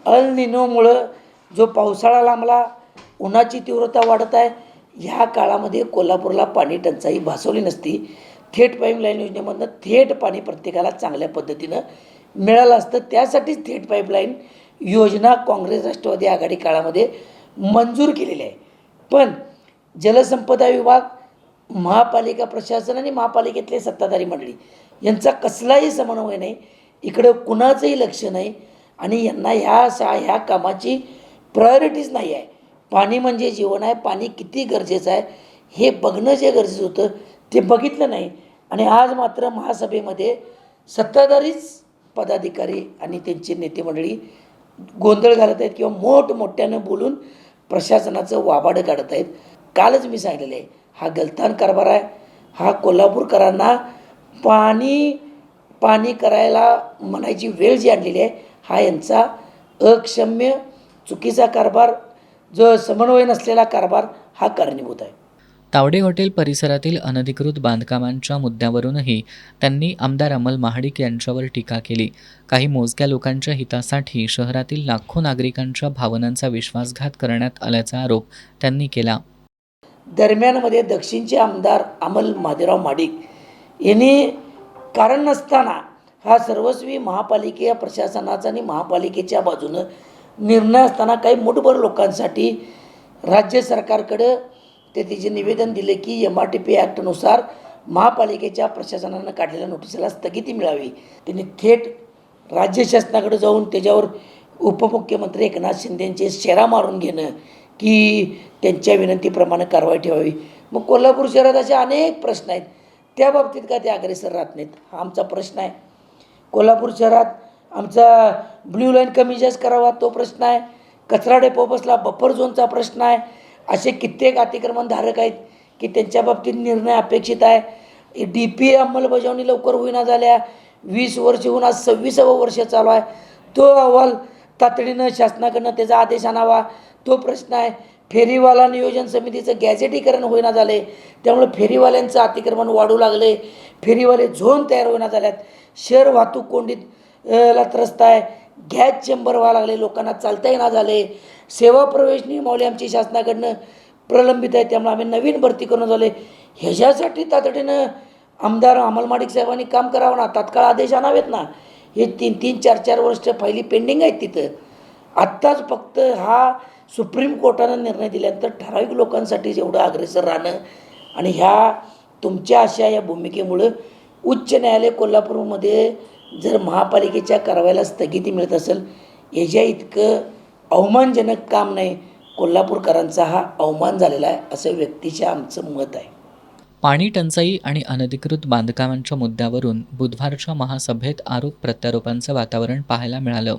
अल निनोमुळं जो पावसाळा लांबला, उन्हाची तीव्रता वाढत आहे, ह्या काळामध्ये कोल्हापूरला पाणी टंचाई भासवली नसती. थेट पाईपलाईन योजनेमधनं थेट पाणी प्रत्येकाला चांगल्या पद्धतीनं मिळालं असतं. त्यासाठीच थेट पाईपलाईन योजना काँग्रेस राष्ट्रवादी आघाडी काळामध्ये मंजूर केलेली आहे. पण जलसंपदा विभाग, महापालिका प्रशासन आणि महापालिकेतले सत्ताधारी मंडळी यांचा कसलाही समन्वय नाही, इकडं कुणाचंही लक्ष नाही आणि यांना ह्या कामाची प्रायोरिटीज नाही आहे. पाणी म्हणजे जीवन आहे, पाणी किती गरजेचं आहे हे बघणं जे गरजेचं होतं ते बघितलं नाही. आणि आज मात्र महासभेमध्ये सत्ताधारीच पदाधिकारी आणि त्यांचे नेते मंडळी गोंधळ घालत आहेत किंवा मोठमोठ्यानं बोलून प्रशासनाचं वाबाडं काढत आहेत. कालच मी सांगितलेलं आहे, हा गलथान कारभार आहे. हा कोल्हापूरकरांना पाणी करायला म्हणायची वेळ जी आणलेली आहे, हा यांचा अक्षम्य चुकीचा कारभार, जो समन्वय नसलेला कारभार हा कारणीभूत आहे. तावडे हॉटेल परिसरातील अनधिकृत बांधकामांच्या मुद्द्यावरूनही त्यांनी आमदार अमल महाडिक यांच्यावर टीका केली. काही मोजक्या लोकांच्या हितासाठी शहरातील लाखो नागरिकांच्या भावनांचा विश्वासघात करण्यात आल्याचा आरोप त्यांनी केला. दरम्यानमध्ये दक्षिणचे आमदार अमल महादेवराव महाडिक यांनी कारण नसताना हा सर्वस्वी महापालिका प्रशासनाचा आणि महापालिकेच्या बाजूनं निर्णय असताना काही मुठभर लोकांसाठी राज्य सरकारकडं ते तिचे निवेदन दिले की MRTP ॲक्टनुसार महापालिकेच्या प्रशासनानं काढलेल्या नोटिसीला स्थगिती मिळावी. त्यांनी थेट राज्य शासनाकडे जाऊन त्याच्यावर उपमुख्यमंत्री एकनाथ शिंदेंचे शेरा मारून घेणं की त्यांच्या विनंतीप्रमाणे कारवाई ठेवावी. मग कोल्हापूर शहरात असे अनेक प्रश्न आहेत, त्या बाबतीत का ते अग्रेसर राहत नाहीत हा आमचा प्रश्न आहे. कोल्हापूर शहरात आमचा ब्ल्यू लाईन कमी जास्त करावा तो प्रश्न आहे. कचरा डेपो बसला बफर झोनचा प्रश्न आहे. असे कित्येक अतिक्रमणधारक आहेत की त्यांच्या बाबतीत निर्णय अपेक्षित आहे. DP अंमलबजावणी लवकर होईना झाल्या, 20 वर्ष होऊन आज 26वं वर्ष चालू आहे. तो अहवाल तातडीनं शासनाकडनं त्याचा आदेश आणावा तो प्रश्न आहे. फेरीवाला नियोजन समितीचं गॅझेटीकरण होईना झाले, त्यामुळे फेरीवाल्यांचं अतिक्रमण वाढू लागले. फेरीवाले झोन तयार होईना झाल्यात. शहर वाहतूक कोंडीत ला त्रस्त आहे. गॅस चेंबर व्हायला लागले, लोकांना चालता येईना झाले. सेवा प्रवेश नियमावली आमची शासनाकडनं प्रलंबित आहे, त्यामुळे आम्ही नवीन भरती करून झाले. ह्याच्यासाठी तातडीनं आमदार अमल माडिक साहेबांनी काम करावं ना, तात्काळ आदेश आणावेत ना. हे 3-3, 4-4 वर्ष फायली पेंडिंग आहेत तिथं. आत्ताच फक्त हा सुप्रीम कोर्टानं निर्णय दिल्यानंतर ठराविक लोकांसाठी एवढं अग्रेसर राहणं आणि ह्या तुमच्या अशा या भूमिकेमुळं उच्च न्यायालय कोल्हापूरमध्ये जर महापालिकेच्या कारवाईला स्थगिती मिळत असेल, याच्या इतकं अवमानजनक काम नाही. कोल्हापूरकरांचा हा अवमान झालेला आहे असं व्यक्तीच्या आमचं मत आहे. पाणी टंचाई आणि अनधिकृत बांधकामांच्या मुद्द्यावरून बुधवारच्या महासभेत आरोप प्रत्यारोपांचं वातावरण पाहायला मिळालं.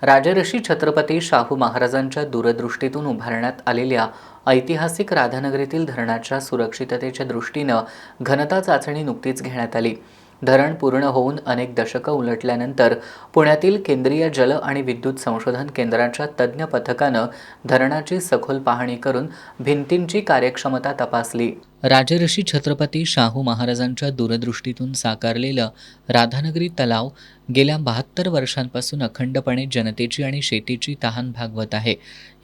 राजर्षी छत्रपती शाहू महाराजांच्या दूरदृष्टीतून उभारण्यात आलेल्या ऐतिहासिक राधानगरीतील धरणाच्या सुरक्षिततेच्या दृष्टीनं घनता चाचणी नुकतीच घेण्यात आली. धरण पूर्ण होऊन अनेक दशकं उलटल्यानंतर पुण्यातील केंद्रीय जल आणि विद्युत संशोधन केंद्राच्या तज्ज्ञ पथकानं धरणाची सखोल पाहणी करून भिंतींची कार्यक्षमता तपासली. राजर्षी छत्रपती शाहू महाराजांच्या दूरदृष्टीतून साकारलेलं राधानगरी तलाव गेल्या 72 वर्षांपासून अखंडपणे जनतेची आणि शेतीची तहान भागवत आहे.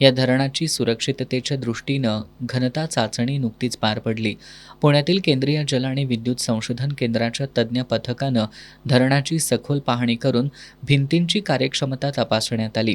या धरणाची सुरक्षिततेच्या दृष्टीनं घनता चाचणी नुकतीच पार पडली. पुण्यातील केंद्रीय जल आणि विद्युत संशोधन केंद्राच्या तज्ज्ञ पथकानं धरणाची सखोल पाहणी करून भिंतींची कार्यक्षमता तपासण्यात आली.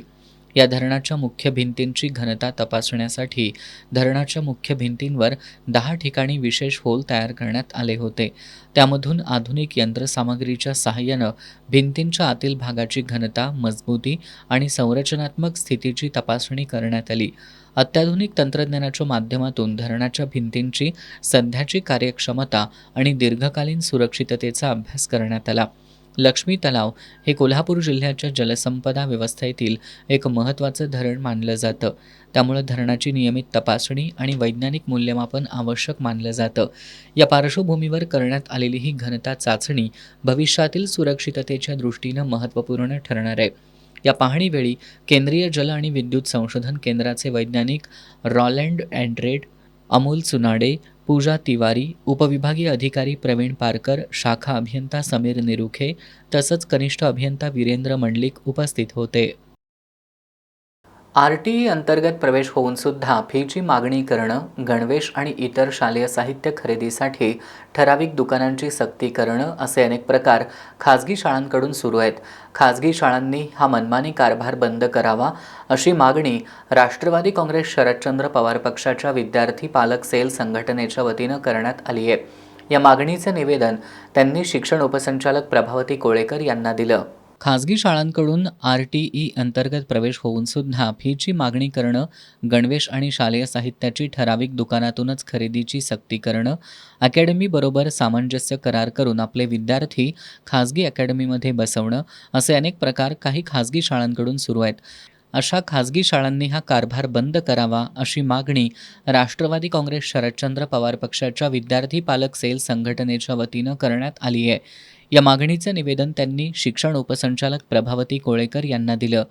या धरणाच्या मुख्य भिंतींची घनता तपासण्यासाठी धरणाच्या मुख्य भिंतींवर 10 ठिकाणी विशेष होल तयार करण्यात आले होते. त्यामधून आधुनिक यंत्रसामग्रीच्या सहाय्यानं भिंतींच्या आतील भागाची घनता, मजबूती आणि संरचनात्मक स्थितीची तपासणी करण्यात आली. अत्याधुनिक तंत्रज्ञानाच्या माध्यमातून धरणाच्या भिंतींची सध्याची कार्यक्षमता आणि दीर्घकालीन सुरक्षिततेचा अभ्यास करण्यात आला. लक्ष्मी तलाव हे कोल्हापूर जिल्ह्याच्या जलसंपदा व्यवस्थेतील एक महत्त्वाचं धरण मानलं जातं. त्यामुळे धरणाची नियमित तपासणी आणि वैज्ञानिक मूल्यमापन आवश्यक मानलं जातं. या पार्श्वभूमीवर करण्यात आलेली ही घनता चाचणी भविष्यातील सुरक्षिततेच्या दृष्टीनं महत्त्वपूर्ण ठरणार आहे. या पाहणीवेळी केंद्रीय जल आणि विद्युत संशोधन केंद्राचे वैज्ञानिक रॉलँड अँड्रेड, अमोल सुनाडे, पूजा तिवारी, उपविभागीय अधिकारी प्रवीण पारकर, शाखा अभियंता समीर निरुखे तसंच कनिष्ठ अभियंता वीरेंद्र मंडलिक उपस्थित होते. RTE अंतर्गत प्रवेश होऊन सुद्धा फीची मागणी करणं, गणवेश आणि इतर शालेय साहित्य खरेदीसाठी ठराविक दुकानांची सक्ती करणं असे अनेक प्रकार खाजगी शाळांकडून सुरू आहेत. खाजगी शाळांनी हा मनमानी कारभार बंद करावा अशी मागणी राष्ट्रवादी काँग्रेस शरदचंद्र पवार पक्षाच्या विद्यार्थी पालक सेल संघटनेच्या वतीनं करण्यात आली आहे. या मागणीचे निवेदन त्यांनी शिक्षण उपसंचालक प्रभावती कोळेकर यांना दिलं. खाजगी शाळांकडून RTE अंतर्गत प्रवेश होऊन सुद्धा फीची मागणी करणं, गणवेश आणि शालेय साहित्याची ठराविक दुकानातूनच खरेदीची सक्ती करणं, अकॅडमीबरोबर सामंजस्य करार करून आपले विद्यार्थी खाजगी अकॅडमीमध्ये बसवणं असे अनेक प्रकार काही खाजगी शाळांकडून सुरू आहेत. अशा खाजगी शाळांनी हा कारभार बंद करावा अशी मागणी राष्ट्रवादी काँग्रेस शरदचंद्र पवार पक्षाच्या विद्यार्थी पालक सेल संघटनेच्या वतीनं करण्यात आली आहे. या मागणीचे निवेदन त्यांनी शिक्षण उपसंचालक प्रभावती कोळेकर यांना दिलं.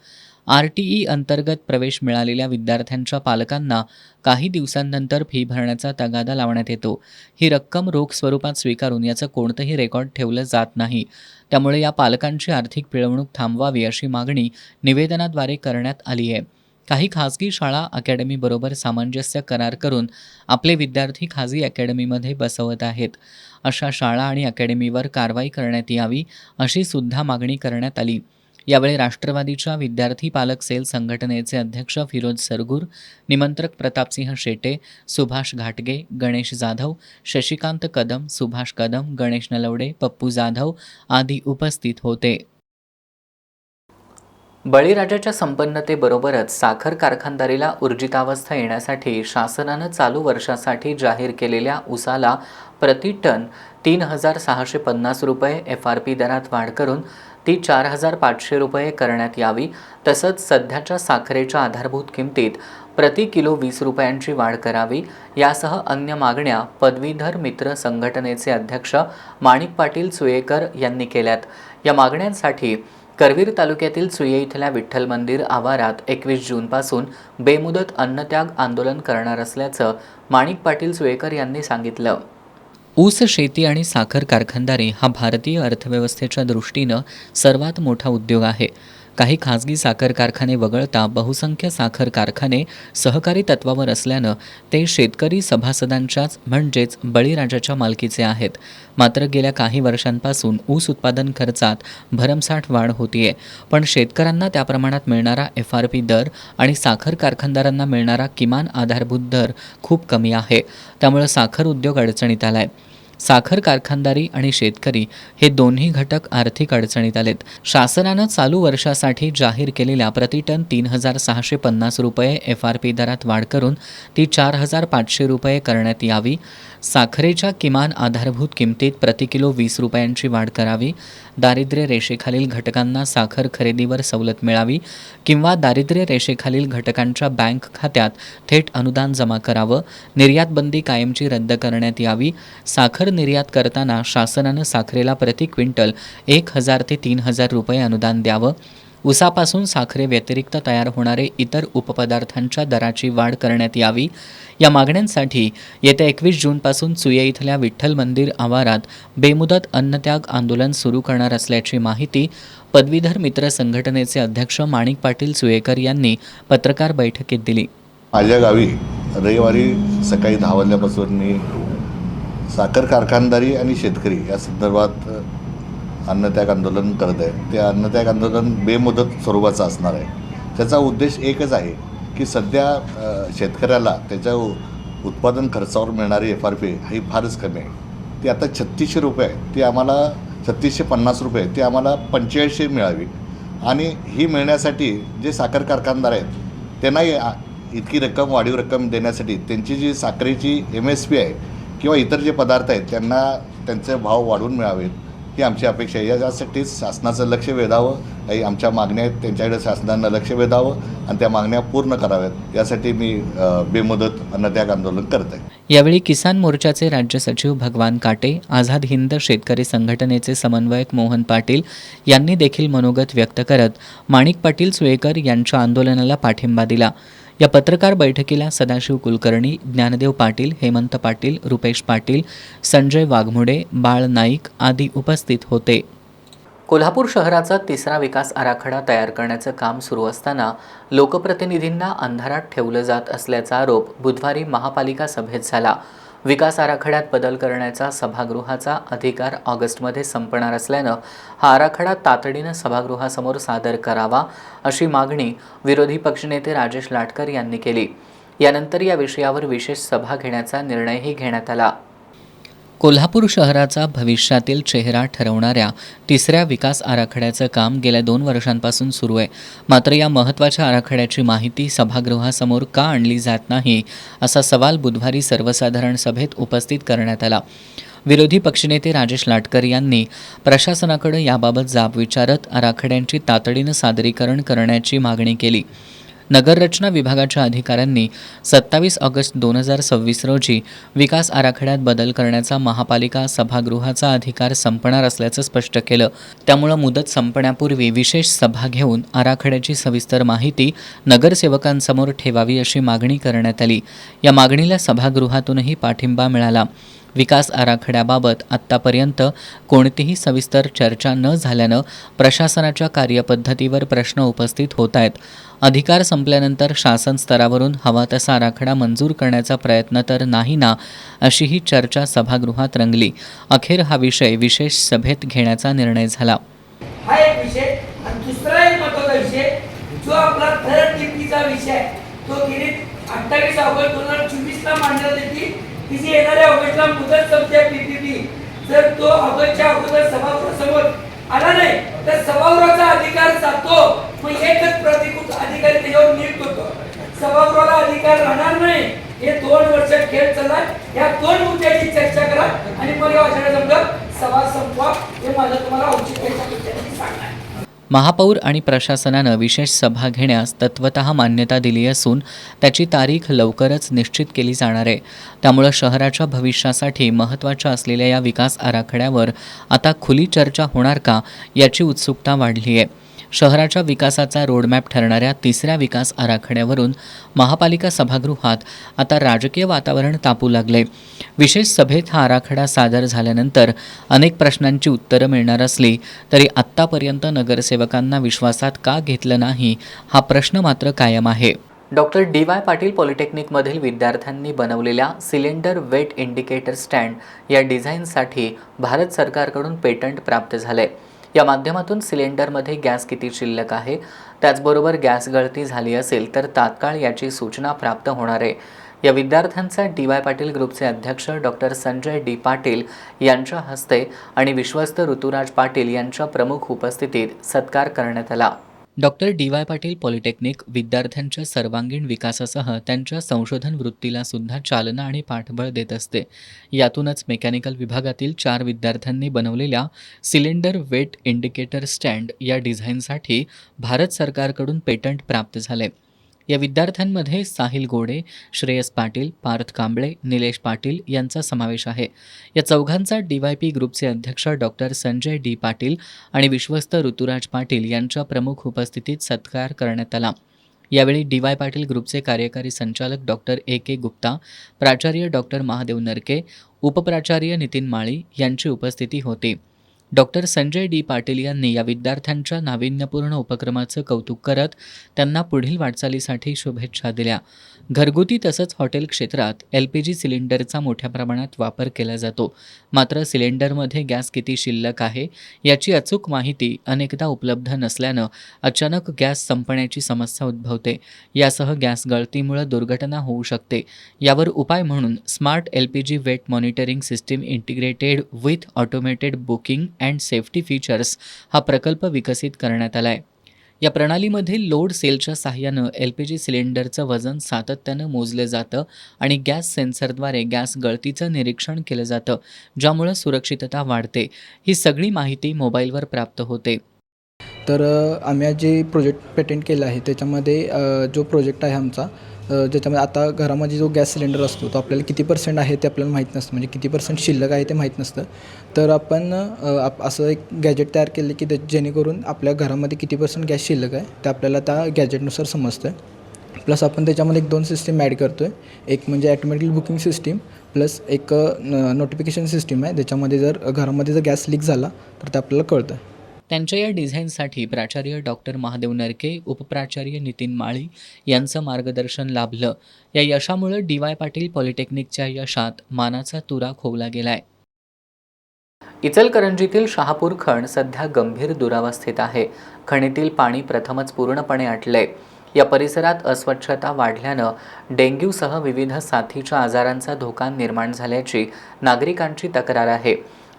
RTE अंतर्गत प्रवेश मिळालेल्या विद्यार्थ्यांच्या पालकांना काही दिवसांनंतर फी भरण्याचा तगादा लावण्यात येतो. ही रक्कम रोख स्वरूपात स्वीकारून याचं कोणतंही रेकॉर्ड ठेवलं जात नाही. त्यामुळे या पालकांची आर्थिक पिळवणूक थांबवावी अशी मागणी निवेदनाद्वारे करण्यात आली आहे. काही खाजगी शाळा अकॅडमीबरोबर सामंजस्य करार करून आपले विद्यार्थी खाजगी अकॅडमीमध्ये बसवत आहेत. अशा शाळा आणि अकॅडमीवर कारवाई करण्यात यावी अशी सुद्धा मागणी करण्यात आली. यावेळी राष्ट्रवादीच्या विद्यार्थी पालक सेल संघटनेचे अध्यक्ष फिरोज सरगूर, निमंत्रक प्रतापसिंह शेटे, सुभाष घाटगे, गणेश जाधव, शशिकांत कदम, सुभाष कदम, गणेश नलवडे, पप्पू जाधव आदी उपस्थित होते. बळीराजाच्या संपन्नतेबरोबरच साखर कारखानदारीला ऊर्जितावस्था येण्यासाठी शासनानं चालू वर्षासाठी जाहीर केलेल्या ऊसाला प्रति टन 3,650 रुपये FRP दरात वाढ करून ती 4,500 रुपये करण्यात यावी. तसंच सध्याच्या साखरेच्या आधारभूत किमतीत प्रति किलो 20 रुपयांची वाढ करावी. यासह अन्य मागण्या पदवीधर मित्र संघटनेचे अध्यक्ष माणिक पाटील सुयेकर यांनी केल्यात. या मागण्यांसाठी करवीर तालुक्यातील सुये इथल्या विठ्ठल मंदिर आवारात 21 जूनपासून बेमुदत अन्नत्याग आंदोलन करणार असल्याचं माणिक पाटील सुयेकर यांनी सांगितलं. ऊस शेती आणि साखर कारखानदारी हा भारतीय अर्थव्यवस्थेच्या दृष्टीनं सर्वात मोठा उद्योग आहे. काही खाजगी साखर कारखाने वगळता बहुसंख्य साखर कारखाने सहकारी तत्वावर असल्यानं ते शेतकरी सभासदांच्याच म्हणजेच बळीराजाच्या मालकीचे आहेत. मात्र गेल्या काही वर्षांपासून ऊस उत्पादन खर्चात भरमसाठ वाढ होतीये, पण शेतकऱ्यांना त्या प्रमाणात मिळणारा FRP दर आणि साखर कारखानदारांना मिळणारा किमान आधारभूत दर खूप कमी आहे. त्यामुळे साखर उद्योग अडचणीत आलाय. साखर कारखानदारी आणि शेतकरी हे दोन्ही घटक आर्थिक अडचणीत आलेत. शासनानं चालू वर्षासाठी जाहीर केलेल्या प्रतिटन 3,650 रुपये FRP दरात वाढ करून ती 4,500 रुपये करण्यात यावी. साखरेच्या किमान आधारभूत किमतीत प्रति किलो 20 रुपयांची वाढ करावी. दारिद्र्य रेषेखालील घटकांना साखर खरेदीवर सवलत मिळावी किंवा दारिद्र्य रेषेखालील घटकांच्या बँक खात्यात थेट अनुदान जमा करावं. निर्यातबंदी कायमची रद्द करण्यात यावी. साखर निर्यात करताना शासनानं साखरेला प्रति क्विंटल 1,000 ते 3,000 रुपये अनुदान द्यावं. ऊसापासून साखरेव्यतिरिक्त तयार होणारे इतर उपपदार्थांच्या दराची वाढ करण्यात यावी. या मागण्यांसाठी येत्या 21 जूनपासून सुये इथल्या विठ्ठल मंदिर आवारात बेमुदत अन्नत्याग आंदोलन सुरू करणार असल्याची माहिती पदवीधर मित्र संघटनेचे अध्यक्ष माणिक पाटील सुयेकर यांनी पत्रकार बैठकीत दिली. माझ्या गावी रविवारी सकाळी 10 वाजल्यापासून मी साखर कारखानदारी आणि शेतकरी या संदर्भात अन्नत्याग आंदोलन करत आहे. ते अन्नत्याग आंदोलन बेमुदत स्वरूपाचं असणार आहे. त्याचा उद्देश एकच आहे की सध्या शेतकऱ्याला त्याच्या उत्पादन खर्चावर मिळणारी FRP ही फारच कमी आहे. ती आता 3600 रुपये आहे. ती आम्हाला 3650 रुपये ती आम्हाला 8500 मिळावी. आणि ही मिळण्यासाठी जे साखर कारखानदार आहेत त्यांना इतकी रक्कम वाढीव रक्कम देण्यासाठी त्यांची जी साखरेची MSP आहे किंवा इतर जे पदार्थ आहेत त्यांना त्यांचे भाव वाढवून मिळावेत ही आमची अपेक्षा आहे. यासाठी शासनाचं लक्ष वेधावं, काही आमच्या मागण्या आहेत त्यांच्याकडे शासनानं लक्ष वेधावं आणि त्या मागण्या पूर्ण कराव्यात. यासाठी मी बेमुदत अन्नत्याग आंदोलन करत आहे. यावेळी किसान मोर्चाचे राज्य सचिव भगवान काटे, आझाद हिंद शेतकरी संघटनेचे समन्वयक मोहन पाटील यांनी देखील मनोगत व्यक्त करत माणिक पाटील सुयेकर यांच्या आंदोलनाला पाठिंबा दिला. या पत्रकार बैठकीला सदाशिव कुलकर्णी, ज्ञानदेव पाटील, हेमंत पाटील, रुपेश पाटील, संजय वाघमोडे, बाळ नाईक आदी उपस्थित होते. कोल्हापूर शहराचा तिसरा विकास आराखडा तयार करण्याचं काम सुरू असताना लोकप्रतिनिधींना अंधारात ठेवलं जात असल्याचा आरोप बुधवारी महापालिका सभेत झाला. विकास आराखड्यात बदल करण्याचा सभागृहाचा अधिकार ऑगस्टमध्ये संपणार असल्यानं हा आराखडा तातडीनं सभागृहासमोर सादर करावा अशी मागणी विरोधी पक्षनेते राजेश लाटकर यांनी केली. यानंतर या विषयावर विशेष सभा घेण्याचा निर्णयही घेण्यात आला. कोल्हापूर शहराचा भविष्यातील चेहरा ठरवणाऱ्या तिसऱ्या विकास आराखड्याचं काम गेल्या 2 वर्षांपासून सुरू आहे. मात्र या महत्त्वाच्या आराखड्याची माहिती सभागृहासमोर का आणली जात नाही असा सवाल बुधवारी सर्वसाधारण सभेत उपस्थित करण्यात आला. विरोधी पक्षनेते राजेश लाटकर यांनी प्रशासनाकडे याबाबत जाब विचारत आराखड्यांची तातडीनं सादरीकरण करण्याची मागणी केली. नगररचना विभागाच्या अधिकाऱ्यांनी 27 ऑगस्ट 2026 रोजी विकास आराखड्यात बदल करण्याचा महापालिका सभागृहाचा अधिकार संपणार असल्याचं स्पष्ट केलं. त्यामुळे मुदत संपण्यापूर्वी विशेष सभा घेऊन आराखड्याची सविस्तर माहिती नगरसेवकांसमोर ठेवावी अशी मागणी करण्यात आली. या मागणीला सभागृहातूनही पाठिंबा मिळाला. विकास आराखड्याबाबत आत्तापर्यंत कोणतीही सविस्तर चर्चा न झाल्यानं प्रशासनाच्या कार्यपद्धतीवर प्रश्न उपस्थित होत आहेत. अधिकार संपल्यानंतर शासन स्तरावरून हवा तसा आराखडा मंजूर करण्याचा प्रयत्न तर नाही ना, अशीही चर्चा सभागृहात रंगली. अखेर हा विषय विशेष सभेत घेण्याचा निर्णय झाला. हा एक विषय आणि दुसरा विषय आहे तो गेली 28 ऑगस्ट 2024ला मांडण्यात येते. तिची येणाऱ्या ऑगस्टला मुदत संपते पीपीपी. जर तो ऑगस्टच्या अगोदर सभागृहासमोर आला नाही तर सभागृहाचा अधिकार जातो. मग एकच प्रतिकृत अधिकारी त्याच्यावर नियुक्त होतो. सभागृहाला अधिकार राहणार नाही. हे 2 वर्ष खेळ चाललाय. या 2 मुद्द्याची चर्चा करा आणि मग या आठवड्यात सभा संपवा. हे माझं तुम्हाला औचित्याच्या पद्धतीने सांगणार. महापौर आणि प्रशासनानं विशेष सभा घेण्यास तत्वतः मान्यता दिली असून त्याची तारीख लवकरच निश्चित केली जाणार आहे. त्यामुळं शहराच्या भविष्यासाठी महत्त्वाच्या असलेल्या या विकास आराखड्यावर आता खुली चर्चा होणार का याची उत्सुकता वाढली आहे. शहराच्या विकासाचा रोडमॅप ठरणाऱ्या 3ऱ्या विकास आराखड्यावरून महापालिका सभागृहात आता राजकीय वातावरण तापू लागले. विशेष सभेत हा आराखडा सादर झाल्यानंतर अनेक प्रश्नांची उत्तरं मिळणार असली तरी आत्तापर्यंत नगरसेवकांना विश्वासात का घेतलं नाही हा प्रश्न मात्र कायम आहे. डॉक्टर DY पाटील पॉलिटेक्निकमधील विद्यार्थ्यांनी बनवलेल्या सिलेंडर वेट इंडिकेटर स्टँड या डिझाईनसाठी भारत सरकारकडून पेटंट प्राप्त झाले. या माध्यमातून सिलेंडरमध्ये गॅस किती शिल्लक आहे, त्याचबरोबर गॅस गळती झाली असेल तर तात्काळ याची सूचना प्राप्त होणार आहे. या विद्यार्थ्यांचा DY पाटील ग्रुपचे अध्यक्ष डॉक्टर संजय D पाटील यांच्या हस्ते आणि विश्वस्त ऋतुराज पाटील यांच्या प्रमुख उपस्थितीत सत्कार करण्यात आला. डॉक्टर DY पाटील पॉलिटेक्निक विद्यार्थ्यांच्या सर्वांगीण विकासासह त्यांच्या संशोधन वृत्तीला सुद्धा चालना आणि पाठबळ देत असते. यातूनच मेकॅनिकल विभागातील 4 विद्यार्थ्यांनी बनवलेल्या सिलेंडर वेट इंडिकेटर स्टँड या डिझाईनसाठी भारत सरकारकडून पेटंट प्राप्त झाले. या विद्यार्थ्यांमध्ये साहिल गोडे, श्रेयस पाटील, पार्थ कांबळे, निलेश पाटील यांचा समावेश आहे. या चौघांचा DYP ग्रुपचे अध्यक्ष डॉक्टर संजय D पाटील आणि विश्वस्त ऋतुराज पाटील यांच्या प्रमुख उपस्थितीत सत्कार करण्यात आला. यावेळी DY पाटील ग्रुपचे कार्यकारी संचालक डॉक्टर AK गुप्ता, प्राचार्य डॉक्टर महादेव नरके, उपप्राचार्य नितीन माळी यांची उपस्थिती होती. डॉक्टर संजय D पाटील यांनी या विद्यार्थ्यांच्या नाविन्यपूर्ण उपक्रमाचं कौतुक करत त्यांना पुढील वाटचालीसाठी शुभेच्छा दिल्या. घरगुती तसंच हॉटेल क्षेत्रात LPG सिलेंडरचा मोठ्या प्रमाणात वापर केला जातो. मात्र सिलेंडरमध्ये गॅस किती शिल्लक आहे याची अचूक माहिती अनेकदा उपलब्ध नसल्यानं अचानक गॅस संपण्याची समस्या उद्भवते. यासह गॅस गळतीमुळे दुर्घटना होऊ शकते. यावर उपाय म्हणून smart LPG weight monitoring system integrated with automated booking and safety features हा प्रकल्प विकसित करण्यात आला आहे. या प्रणालीमध्ये लोड सेलच्या साहाय्यानं LPG सिलेंडरचं वजन सातत्यानं मोजलं जातं आणि गॅस सेन्सरद्वारे गॅस गळतीचं निरीक्षण केलं जातं, ज्यामुळं सुरक्षितता वाढते. ही सगळी माहिती मोबाईलवर प्राप्त होते. तर आम्ही जे प्रोजेक्ट पेटेंट केलं आहे त्याच्यामध्ये जो प्रोजेक्ट आहे आमचा ज्याच्यामध्ये आता घरामध्ये जो गॅस सिलेंडर असतो तो आपल्याला किती % आहे ते आपल्याला माहीत नसतं, म्हणजे किती % शिल्लक आहे ते माहीत नसतं. तर आपण असं एक गॅजेट तयार केलं की जेणेकरून आपल्या घरामध्ये किती % गॅस शिल्लक आहे ते आपल्याला त्या गॅजेटनुसार समजतं. प्लस आपण त्याच्यामध्ये 2 सिस्टीम ॲड करतो आहे. एक म्हणजे ॲटोमॅटिक बुकिंग सिस्टीम प्लस एक नोटिफिकेशन सिस्टीम आहे. त्याच्यामध्ये जर घरामध्ये जर गॅस लीक झाला तर ते आपल्याला कळतं. त्यांच्या या डिझाईनसाठी प्राचार्य डॉक्टर महादेव नरके, उपप्राचार्य नितीन माळी यांचं मार्गदर्शन लाभलं. या यशामुळे DY पाटील पॉलिटेक्निकच्या यशात मानाचा तुरा खोवला गेलाय. इचलकरंजीतील शहापूर खण सध्या गंभीर दुरावस्थेत आहे. खणीतील पाणी प्रथमच पूर्णपणे आटलंय. या परिसरात अस्वच्छता वाढल्यानं डेंग्यूसह विविध साथीच्या आजारांचा धोका निर्माण झाल्याची नागरिकांची तक्रार आहे.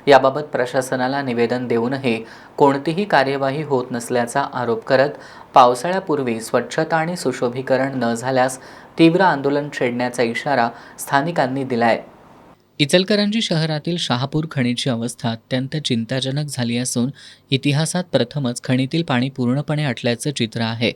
याबाबत प्रशासनाला निवेदन देऊनही कोणतीही कार्यवाही होत नसल्याचा आरोप करत पावसाळ्यापूर्वी स्वच्छता आणि सुशोभीकरण न झाल्यास तीव्र आंदोलन छेडण्याचा इशारा स्थानिकांनी दिलाय. इचलकरंजी शहरातील शहापूर खणीची अवस्था अत्यंत चिंताजनक झाली असून इतिहासात प्रथमच खणीतील पाणी पूर्णपणे आटल्याचं चित्र आहे.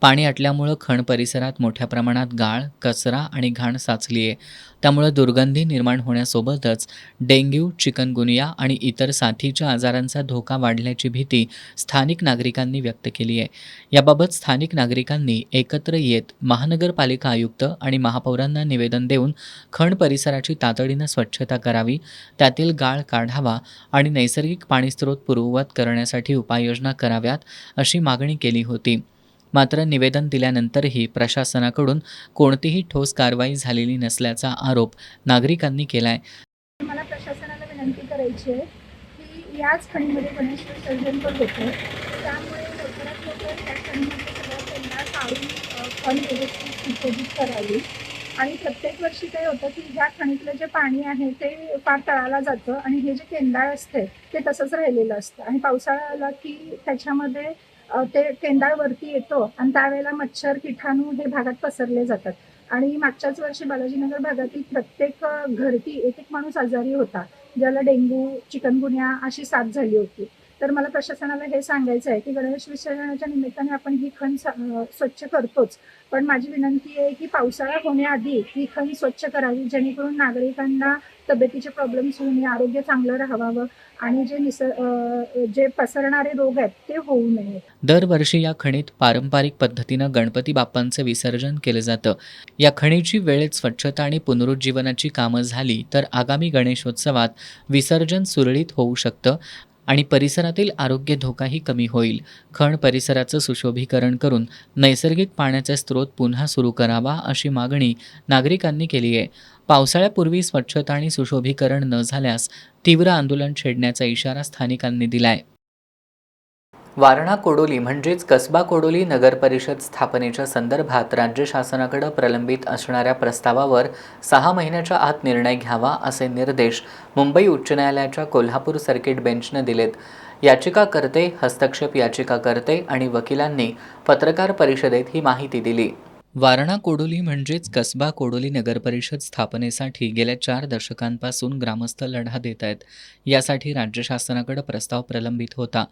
पाणी आटल्यामुळं खण परिसरात मोठ्या प्रमाणात गाळ, कचरा आणि घाण साचली आहे. त्यामुळे दुर्गंधी निर्माण होण्यासोबतच डेंग्यू, चिकनगुनिया आणि इतर साथीच्या आजारांचा धोका वाढल्याची भीती स्थानिक नागरिकांनी व्यक्त केली आहे. याबाबत स्थानिक नागरिकांनी एकत्र येत महानगरपालिका आयुक्त आणि महापौरांना निवेदन देऊन खण परिसराची तातडीनं स्वच्छता करावी, त्यातील गाळ काढावा आणि नैसर्गिक पाणीस्रोत पूर्ववत करण्यासाठी उपाययोजना कराव्यात अशी मागणी केली होती. मात्र निवेदन दिल्यानंतरही प्रशासनाकडून कोणतीही ठोस कारवाई झालेली नसल्याचा आरोप नागरिकांनी केलाय. मला प्रशासनाला विनंती करायची आहे की याच खणीमध्ये गणेश विसर्जन पण होतं, त्यामुळे लवकरात लवकर त्या खणीमध्ये सगळं पेंढा काढून खण व्यवस्थित सुशोभित करावी. आणि प्रत्येक वर्षी काय होतं की ह्या खणीतलं जे पाणी आहे ते फार तळाला जातं आणि हे जे केंदाळ असते ते तसंच राहिलेलं असतं आणि पावसाळा आला की त्याच्यामध्ये ते केंदाळ वरती येतो आणि त्यावेळेला मच्छर, किटाणू हे भागात पसरले जातात. आणि मागच्याच वर्षी बालाजीनगर भागातील प्रत्येक घरटी एक माणूस आजारी होता, ज्याला डेंग्यू, चिकनगुन्या अशी साथ झाली होती. तर मला प्रशासनाला हे सांगायचं आहे की गणेश विसर्जनाच्या निमित्ताने आपण ही खण स्वच्छ करतोच, पण माझी विनंती आहे की पावसाळा होण्याआधी ही खण स्वच्छ करावी, जेणेकरून नागरिकांना तब्येतीचे प्रॉब्लेम्स होऊ नये, आरोग्य चांगलं राहावं आणि जे पसरणारे रोग आहेत ते होऊ नयेत. दरवर्षी या खणीत पारंपरिक पद्धतीनं गणपती बाप्पांचं विसर्जन केलं जातं. या खणीची वेळेत स्वच्छता आणि पुनरुज्जीवनाची कामं झाली तर आगामी गणेशोत्सवात विसर्जन सुरळीत होऊ शकतं आणि परिसरातील आरोग्य धोकाही कमी होईल. खण परिसराचं सुशोभीकरण करून नैसर्गिक पाण्याचा स्रोत पुन्हा सुरू करावा अशी मागणी नागरिकांनी केली आहे. पावसाळ्यापूर्वी स्वच्छता आणि सुशोभीकरण न झाल्यास तीव्र आंदोलन छेडण्याचा इशारा स्थानिकांनी दिलाय. वारणा कोडोली म्हणजेच कसबा कोडोली नगर परिषद स्थापनेच्या संदर्भात राज्य शासनाकडे प्रलंबित असणाऱ्या प्रस्तावावर 6 महिन्याच्या आत निर्णय घ्यावा असे निर्देश मुंबई उच्च न्यायालयाच्या कोल्हापूर सर्किट बेंचने दिलेत. याचिकाकर्ते, हस्तक्षेप याचिकाकर्ते आणि वकिलांनी पत्रकार परिषदेत ही माहिती दिली. वारणा कोडोली म्हणजेच कसबा कोडोली नगरपरिषद स्थापनेसाठी गेल्या 4 दशकांपासून ग्रामस्थ लढा देत आहेत. यासाठी राज्य शासनाकडे प्रस्ताव प्रलंबित होता.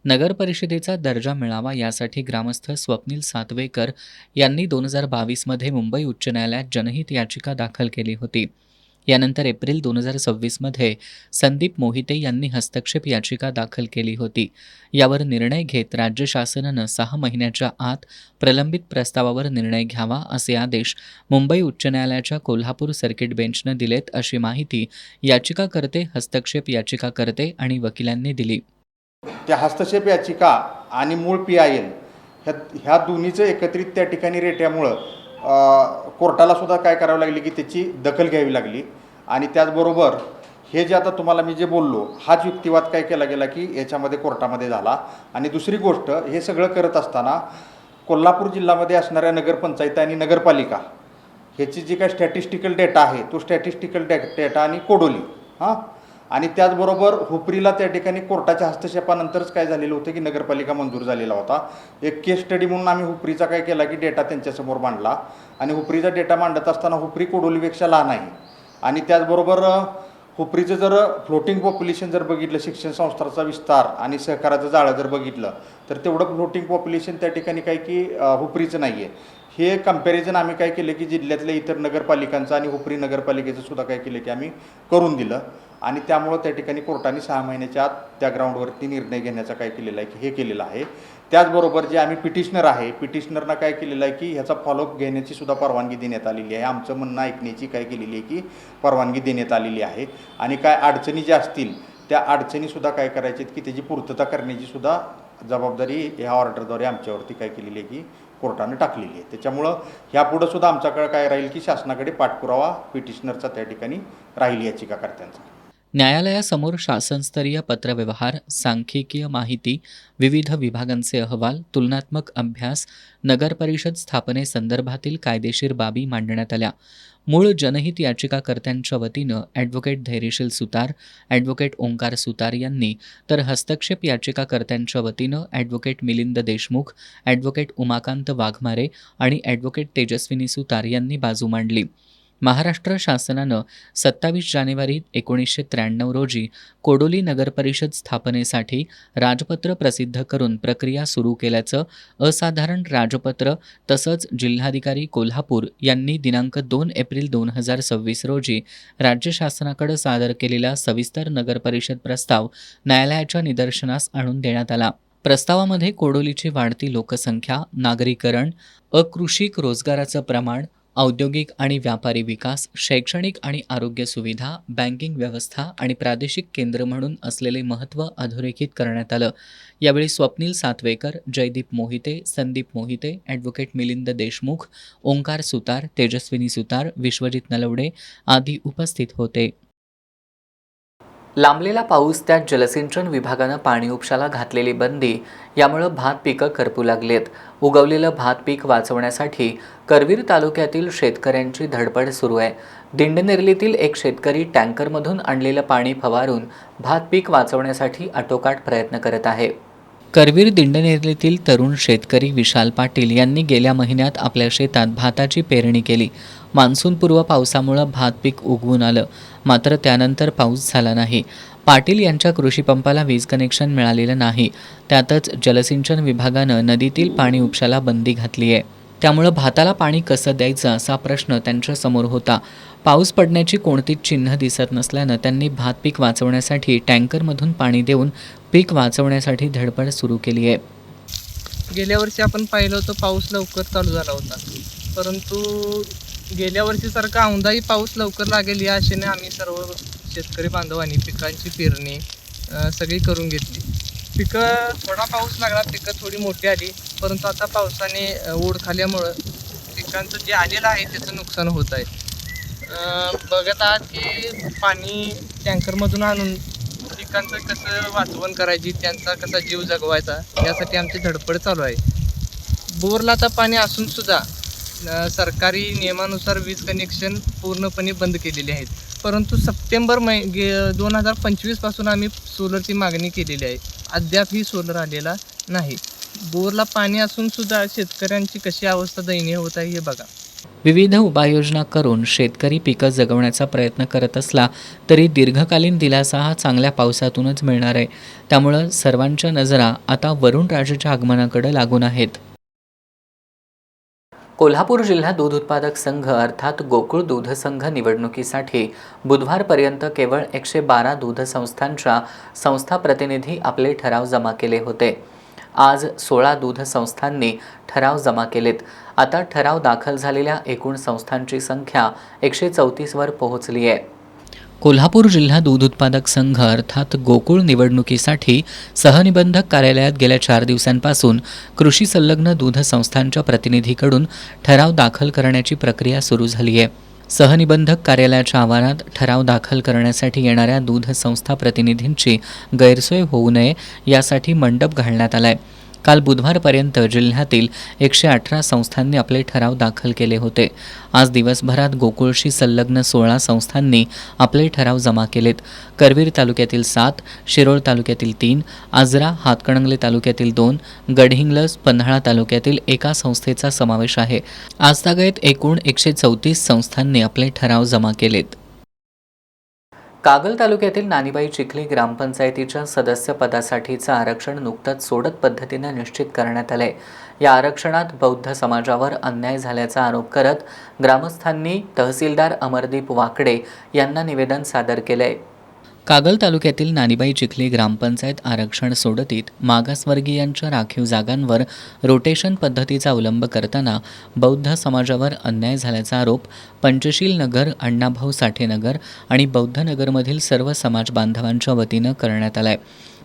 नगरपरिषदेचा दर्जा मिळावा यासाठी ग्रामस्थ स्वप्नील सातवेकर यांनी 2022मध्ये मुंबई उच्च न्यायालयात जनहित याचिका दाखल केली होती. यानंतर एप्रिल 2026मध्ये संदीप मोहिते यांनी हस्तक्षेप याचिका दाखल केली होती. यावर निर्णय घेत राज्य शासनानं 6 महिन्याच्या आत प्रलंबित प्रस्तावावर निर्णय घ्यावा असे आदेश मुंबई उच्च न्यायालयाच्या कोल्हापूर सर्किट बेंचनं दिलेत अशी माहिती याचिकाकर्ते, हस्तक्षेप याचिकाकर्ते आणि वकिलांनी दिली. त्या हस्तक्षेप याचिका आणि मूळ PIL ह्या दोन्हीचं एकत्रित त्या ठिकाणी रेट्यामुळं कोर्टाला सुद्धा काय करावं लागली की त्याची दखल घ्यावी लागली. आणि त्याचबरोबर हे जे आता तुम्हाला मी जे बोललो हाच युक्तिवाद काय केला गेला की याच्यामध्ये कोर्टामध्ये झाला. आणि दुसरी गोष्ट, हे सगळं करत असताना कोल्हापूर जिल्ह्यामध्ये असणाऱ्या नगरपंचायत आणि नगरपालिका ह्याची जी काय स्टॅटिस्टिकल डेटा आहे तो स्टॅटिस्टिकल डेटा आणि कोडोली आणि त्याचबरोबर हुपरीला त्या ठिकाणी कोर्टाच्या हस्तक्षेपानंतरच काय झालेलं होतं की नगरपालिका मंजूर झालेला होता. एक केस स्टडी म्हणून आम्ही हुपरीचा काय केला की डेटा त्यांच्यासमोर मांडला आणि हुपरीचा डेटा मांडत असताना हुपरी कोडोलीपेक्षा लहान आहे. आणि त्याचबरोबर हुपरीचं जर फ्लोटिंग पॉप्युलेशन जर बघितलं, शिक्षण संस्थांचा विस्तार आणि सहकाराचं जाळं जर बघितलं तर तेवढं फ्लोटिंग पॉप्युलेशन त्या ठिकाणी काय की हुपरीचं नाही आहे. हे कंपॅरिझन आम्ही काय केलं की जिल्ह्यातल्या इतर नगरपालिकांचं आणि हुपरी नगरपालिकेचं सुद्धा काय केलं की आम्ही करून दिलं. आणि त्यामुळं त्या ठिकाणी कोर्टाने 6 महिन्याच्या आत त्या ग्राउंडवरती निर्णय घेण्याचा काय केलेला आहे की हे केलेलं आहे. त्याचबरोबर जे आम्ही पिटिशनर आहे, पिटिशनरना काय केलेलं आहे की ह्याचा फॉलोअप घेण्याची सुद्धा परवानगी देण्यात आलेली आहे. आमचं म्हणणं ऐकण्याची काय केलेली आहे की परवानगी देण्यात आलेली आहे. आणि काय अडचणी ज्या असतील त्या अडचणीसुद्धा काय करायच्यात की त्याची पूर्तता करण्याची सुद्धा जबाबदारी ह्या ऑर्डरद्वारे आमच्यावरती काय केलेली आहे की कोर्टानं टाकलेली आहे. त्याच्यामुळं ह्यापुढं सुद्धा आमच्याकडे काय राहील की शासनाकडे पाठपुरावा पिटिशनरचा त्या ठिकाणी राहील याचिकाकर्त्यांचा. न्यायालयासमोर शासनस्तरीय पत्रव्यवहार, सांख्यिकीय माहिती, विविध विभागांचे अहवाल, तुलनात्मक अभ्यास, नगरपरिषद स्थापनेसंदर्भातील कायदेशीर बाबी मांडण्यात आल्या. मूळ जनहित याचिकाकर्त्यांच्या वतीनं ॲडव्होकेट धैर्यशील सुतार, ॲडव्होकेट ओंकार सुतार यांनी, तर हस्तक्षेप याचिकाकर्त्यांच्या वतीनं ॲडव्होकेट मिलिंद देशमुख, ॲडव्होकेट उमाकांत वाघमारे आणि ॲडव्होकेट तेजस्विनी सुतार यांनी बाजू मांडली. महाराष्ट्र शासनानं 27 जानेवारी 1993 रोजी कोडोली नगरपरिषद स्थापनेसाठी राजपत्र प्रसिद्ध करून प्रक्रिया सुरू केल्याचं असाधारण राजपत्र तसंच जिल्हाधिकारी कोल्हापूर यांनी दिनांक 2 एप्रिल 2026 रोजी राज्य शासनाकडे सादर केलेला सविस्तर नगरपरिषद प्रस्ताव न्यायालयाच्या निदर्शनास आणून देण्यात आला. प्रस्तावामध्ये कोडोलीची वाढती लोकसंख्या, नागरीकरण, अकृषिक रोजगाराचं प्रमाण, औद्योगिक आणि व्यापारी विकास, शैक्षणिक आणि आरोग्य सुविधा, बँकिंग व्यवस्था आणि प्रादेशिक केंद्र म्हणून असलेले महत्त्व अधोरेखित करण्यात आलं. यावेळी स्वप्नील सातवेकर, जयदीप मोहिते, संदीप मोहिते, ॲडव्होकेट मिलिंद देशमुख, ओंकार सुतार, तेजस्विनी सुतार, विश्वजित नलवडे आदी उपस्थित होते. लांबलेला पाऊस त्यात जलसिंचन विभागानं पाणी उपशाला घातलेली बंदी यामुळं भात पिकं करपू लागलेत. उगवलेलं भात पीक वाचवण्यासाठी करवीर तालुक्यातील शेतकऱ्यांची धडपड सुरू आहे. दिंडनेरलीतील एक शेतकरी टँकरमधून आणलेलं पाणी फवारून भात पीक वाचवण्यासाठी आटोकाट प्रयत्न करत आहे. करवीर दिंडनेरलीतील तरुण शेतकरी विशाल पाटील यांनी गेल्या महिन्यात आपल्या शेतात भाताची पेरणी केली. मान्सूनपूर्व पावसामुळं भात पीक उगवून आलं, मात्र त्यानंतर पाऊस झाला नाही. पाटील यांच्या कृषीपंपाला वीज कनेक्शन मिळालेलं नाही. त्यातच जलसिंचन विभागानं नदीतील पाणी उपशाला बंदी घातली आहे. त्यामुळं भाताला पाणी कसं द्यायचं असा प्रश्न त्यांच्यासमोर होता. पाऊस पडण्याची कोणतीच चिन्ह दिसत नसल्यानं त्यांनी भात पीक वाचवण्यासाठी टँकरमधून पाणी देऊन पीक वाचवण्यासाठी धडपड सुरू केली आहे. गेल्या वर्षी आपण पाहिलं होतं पाऊस लवकर चालू झाला होता, परंतु गेल्या वर्षीसारखा औंधाही पाऊस लवकर लागेल या आशेने आम्ही सर्व शेतकरी बांधवांनी पिकांची पेरणी सगळी करून घेतली. पिकं थोडा पाऊस लागला, पिकं थोडी मोठी आली, परंतु आता पावसाने ओढ खाल्यामुळं पिकांचं जे आलेलं आहे त्याचं नुकसान होत आहे. बघत आहात की पाणी टँकरमधून आणून पिकांचं कसं वाचवण करायची, त्यांचा कसा जीव जगवायचा यासाठी आमची धडपड चालू आहे. बोरला आता पाणी असूनसुद्धा सरकारी नियमानुसार वीज कनेक्शन पूर्णपणे बंद केलेले आहेत, परंतु सप्टेंबर 2025 पासून आम्ही सोलरची मागणी केलेली आहे. अद्यापही सोलर आलेला नाही. बोरला पाणी असूनसुद्धा शेतकऱ्यांची कशी अवस्था दयनीय होत आहे हे बघा. विविध उपाययोजना करून शेतकरी पिकं जगवण्याचा प्रयत्न करत असला तरी दीर्घकालीन दिलासा हा चांगल्या पावसातूनच मिळणार आहे. त्यामुळं सर्वांच्या नजरा आता वरुणराजाच्या आगमनाकडे लागून आहेत. कोल्हापूर जिल्हा दूध उत्पादक संघ अर्थात गोकुळ दूध संघ निवडणुकीसाठी बुधवारपर्यंत केवळ 112 दूध संस्थांच्या संस्था प्रतिनिधी आपले ठराव जमा केले होते. आज 16 दूध संस्थांनी ठराव जमा केलेत. आता ठराव दाखल झालेल्या एकूण संस्थांची संख्या 134 वर पोहोचली आहे. कोल्हापूर जिल्हा दूध उत्पादक संघ अर्थात गोकुळ निवडणुकीसाठी सहनिबंधक कार्यालयात गेल्या 4 दिवसांपासून कृषी संलग्न दूध संस्थांच्या प्रतिनिधीकडून ठराव दाखल करण्याची प्रक्रिया सुरू झाली आहे. सहनिबंधक कार्यालयाच्या आवारात ठराव दाखल करण्यासाठी येणाऱ्या दूध संस्था प्रतिनिधींची गैरसोय होऊ नये यासाठी मंडप घालण्यात आलाय. काल बुधवारपर्यंत जिल्ह्यातील 118 संस्थांनी आपले ठराव दाखल केले होते. आज दिवसभरात गोकुळशी संलग्न 16 संस्थांनी आपले ठराव जमा केलेत. करवीर तालुक्यातील 7, शिरोळ तालुक्यातील 3, आजरा हातकणंगले तालुक्यातील 2, गडहिंग्लज पन्हाळा तालुक्यातील 1 संस्थेचा समावेश आहे. आज तागायत एकूण 134 संस्थांनी आपले ठराव जमा केलेत. कागल तालुक्यातील नानीबाई चिखली ग्रामपंचायतीच्या सदस्यपदासाठीचं आरक्षण नुकतंच सोडत पद्धतीनं निश्चित करण्यात आलंय. या आरक्षणात बौद्ध समाजावर अन्याय झाल्याचा आरोप करत ग्रामस्थांनी तहसीलदार अमरदीप वाकडे यांना निवेदन सादर केलंय. कागल तालुक्यातील नानीबाई चिखली ग्रामपंचायत आरक्षण सोडतीत मागासवर्गीयांच्या राखीव जागांवर रोटेशन पद्धतीचा अवलंब करताना बौद्ध समाजावर अन्याय झाल्याचा आरोप पंचशील नगर, अण्णाभाऊ साठे नगर आणि बौद्ध नगरमधील सर्व समाज बांधवांच्या वतीनं करण्यात आलाय.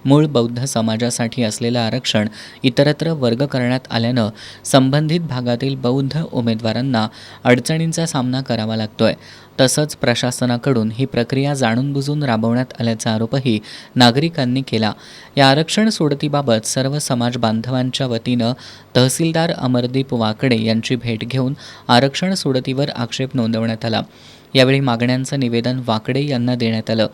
मूळ बौद्ध समाजासाठी असलेलं आरक्षण इतरत्र वर्ग करण्यात आल्यानं संबंधित भागातील बौद्ध उमेदवारांना अडचणींचा सामना करावा लागतोय. तसंच प्रशासनाकडून ही प्रक्रिया जाणून-बुजून राबवण्यात आल्याचा आरोपही नागरिकांनी केला. या आरक्षण सोडतीबाबत सर्व समाज बांधवांच्या वतीनं तहसीलदार अमरदीप वाकडे यांची भेट घेऊन आरक्षण सोडतीवर आक्षेप नोंदवण्यात आला. यावेळी मागण्यांचं निवेदन वाकडे यांना देण्यात आलं.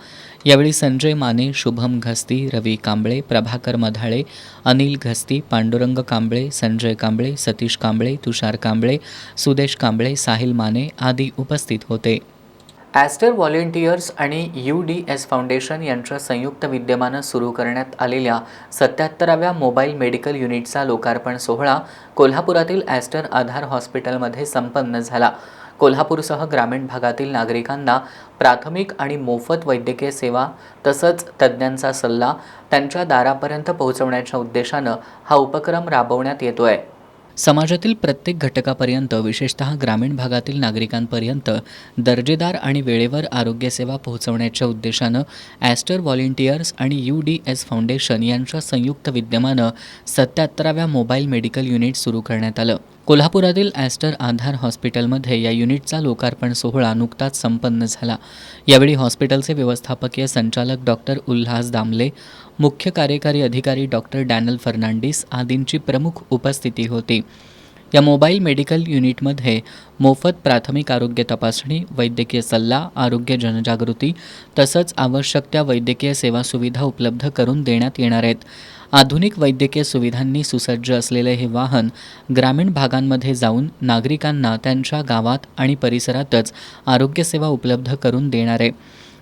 यावेळी संजय माने, शुभम घस्ती, रवी कांबळे, प्रभाकर मधाळे, अनिल घस्ती, पांडुरंग कांबळे, संजय कांबळे, सतीश कांबळे, तुषार कांबळे, सुदेश कांबळे, साहिल माने आदी उपस्थित होते. ॲस्टर व्हॉलेंटियर्स आणि UDS फाउंडेशन यांच्या संयुक्त विद्यमानं सुरू करण्यात आलेल्या 77व्या मोबाईल मेडिकल युनिटचा लोकार्पण सोहळा कोल्हापुरातील ॲस्टर आधार हॉस्पिटलमध्ये संपन्न झाला. कोल्हापूरसह ग्रामीण भागातील नागरिकांना प्राथमिक आणि मोफत वैद्यकीय सेवा तसंच तज्ज्ञांचा सल्ला त्यांच्या दारापर्यंत पोहोचवण्याच्या उद्देशानं हा उपक्रम राबवण्यात येतोय. समाजातील प्रत्येक घटकापर्यंत विशेषतः ग्रामीण भागातील नागरिकांपर्यंत दर्जेदार आणि वेळेवर आरोग्यसेवा पोहोचवण्याच्या उद्देशानं ॲस्टर व्हॉलेंटियर्स आणि UDS फाउंडेशन यांच्या संयुक्त विद्यमानं 77व्या मोबाईल मेडिकल युनिट सुरू करण्यात आलं. कोल्हापुरातील ॲस्टर आधार हॉस्पिटलमध्ये या युनिटचा लोकार्पण सोहळा नुकताच संपन्न झाला. यावेळी हॉस्पिटलचे व्यवस्थापकीय संचालक डॉक्टर उल्हास दामले, मुख्य कार्यकारी अधिकारी डॉक्टर डॅनल फर्नांडिस आदींची प्रमुख उपस्थिती होती. या मोबाईल मेडिकल युनिटमध्ये मोफत प्राथमिक आरोग्य तपासणी, वैद्यकीय सल्ला, आरोग्य जनजागृती तसंच आवश्यक त्या वैद्यकीय सेवा सुविधा उपलब्ध करून देण्यात येणार आहेत. आधुनिक वैद्यकीय सुविधांनी सुसज्ज असलेले हे वाहन ग्रामीण भागांमध्ये जाऊन नागरिकांना त्यांच्या गावात आणि परिसरातच आरोग्यसेवा उपलब्ध करून देणार आहे.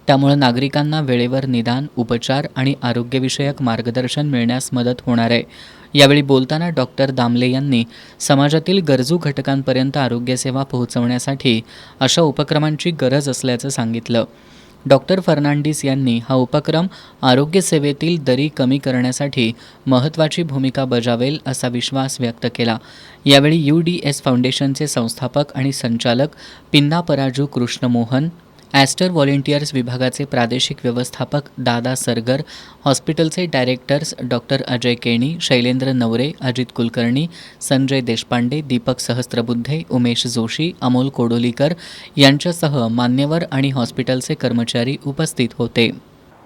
त्यामुळे नागरिकांना वेळेवर निदान, उपचार आणि आरोग्यविषयक मार्गदर्शन मिळण्यास मदत होणार आहे. यावेळी बोलताना डॉक्टर दामले यांनी समाजातील गरजू घटकांपर्यंत आरोग्यसेवा पोहोचवण्यासाठी अशा उपक्रमांची गरज असल्याचं सांगितलं. डॉक्टर फर्नांडिस यांनी हा उपक्रम आरोग्यसेवेतील दरी कमी करण्यासाठी महत्त्वाची भूमिका बजावेल असा विश्वास व्यक्त केला. यावेळी UDS फाउंडेशनचे संस्थापक आणि संचालक पिन्ना पराजू कृष्णमोहन, ॲस्टर व्हॉलेंटियर्स विभागाचे प्रादेशिक व्यवस्थापक दादा सरगर, हॉस्पिटलचे डायरेक्टर्स डॉक्टर अजय केणी, शैलेंद्र नवरे, अजित कुलकर्णी, संजय देशपांडे, दीपक सहस्त्रबुद्धे, उमेश जोशी, अमोल कोडोलीकर यांच्यासह मान्यवर आणि हॉस्पिटलचे कर्मचारी उपस्थित होते.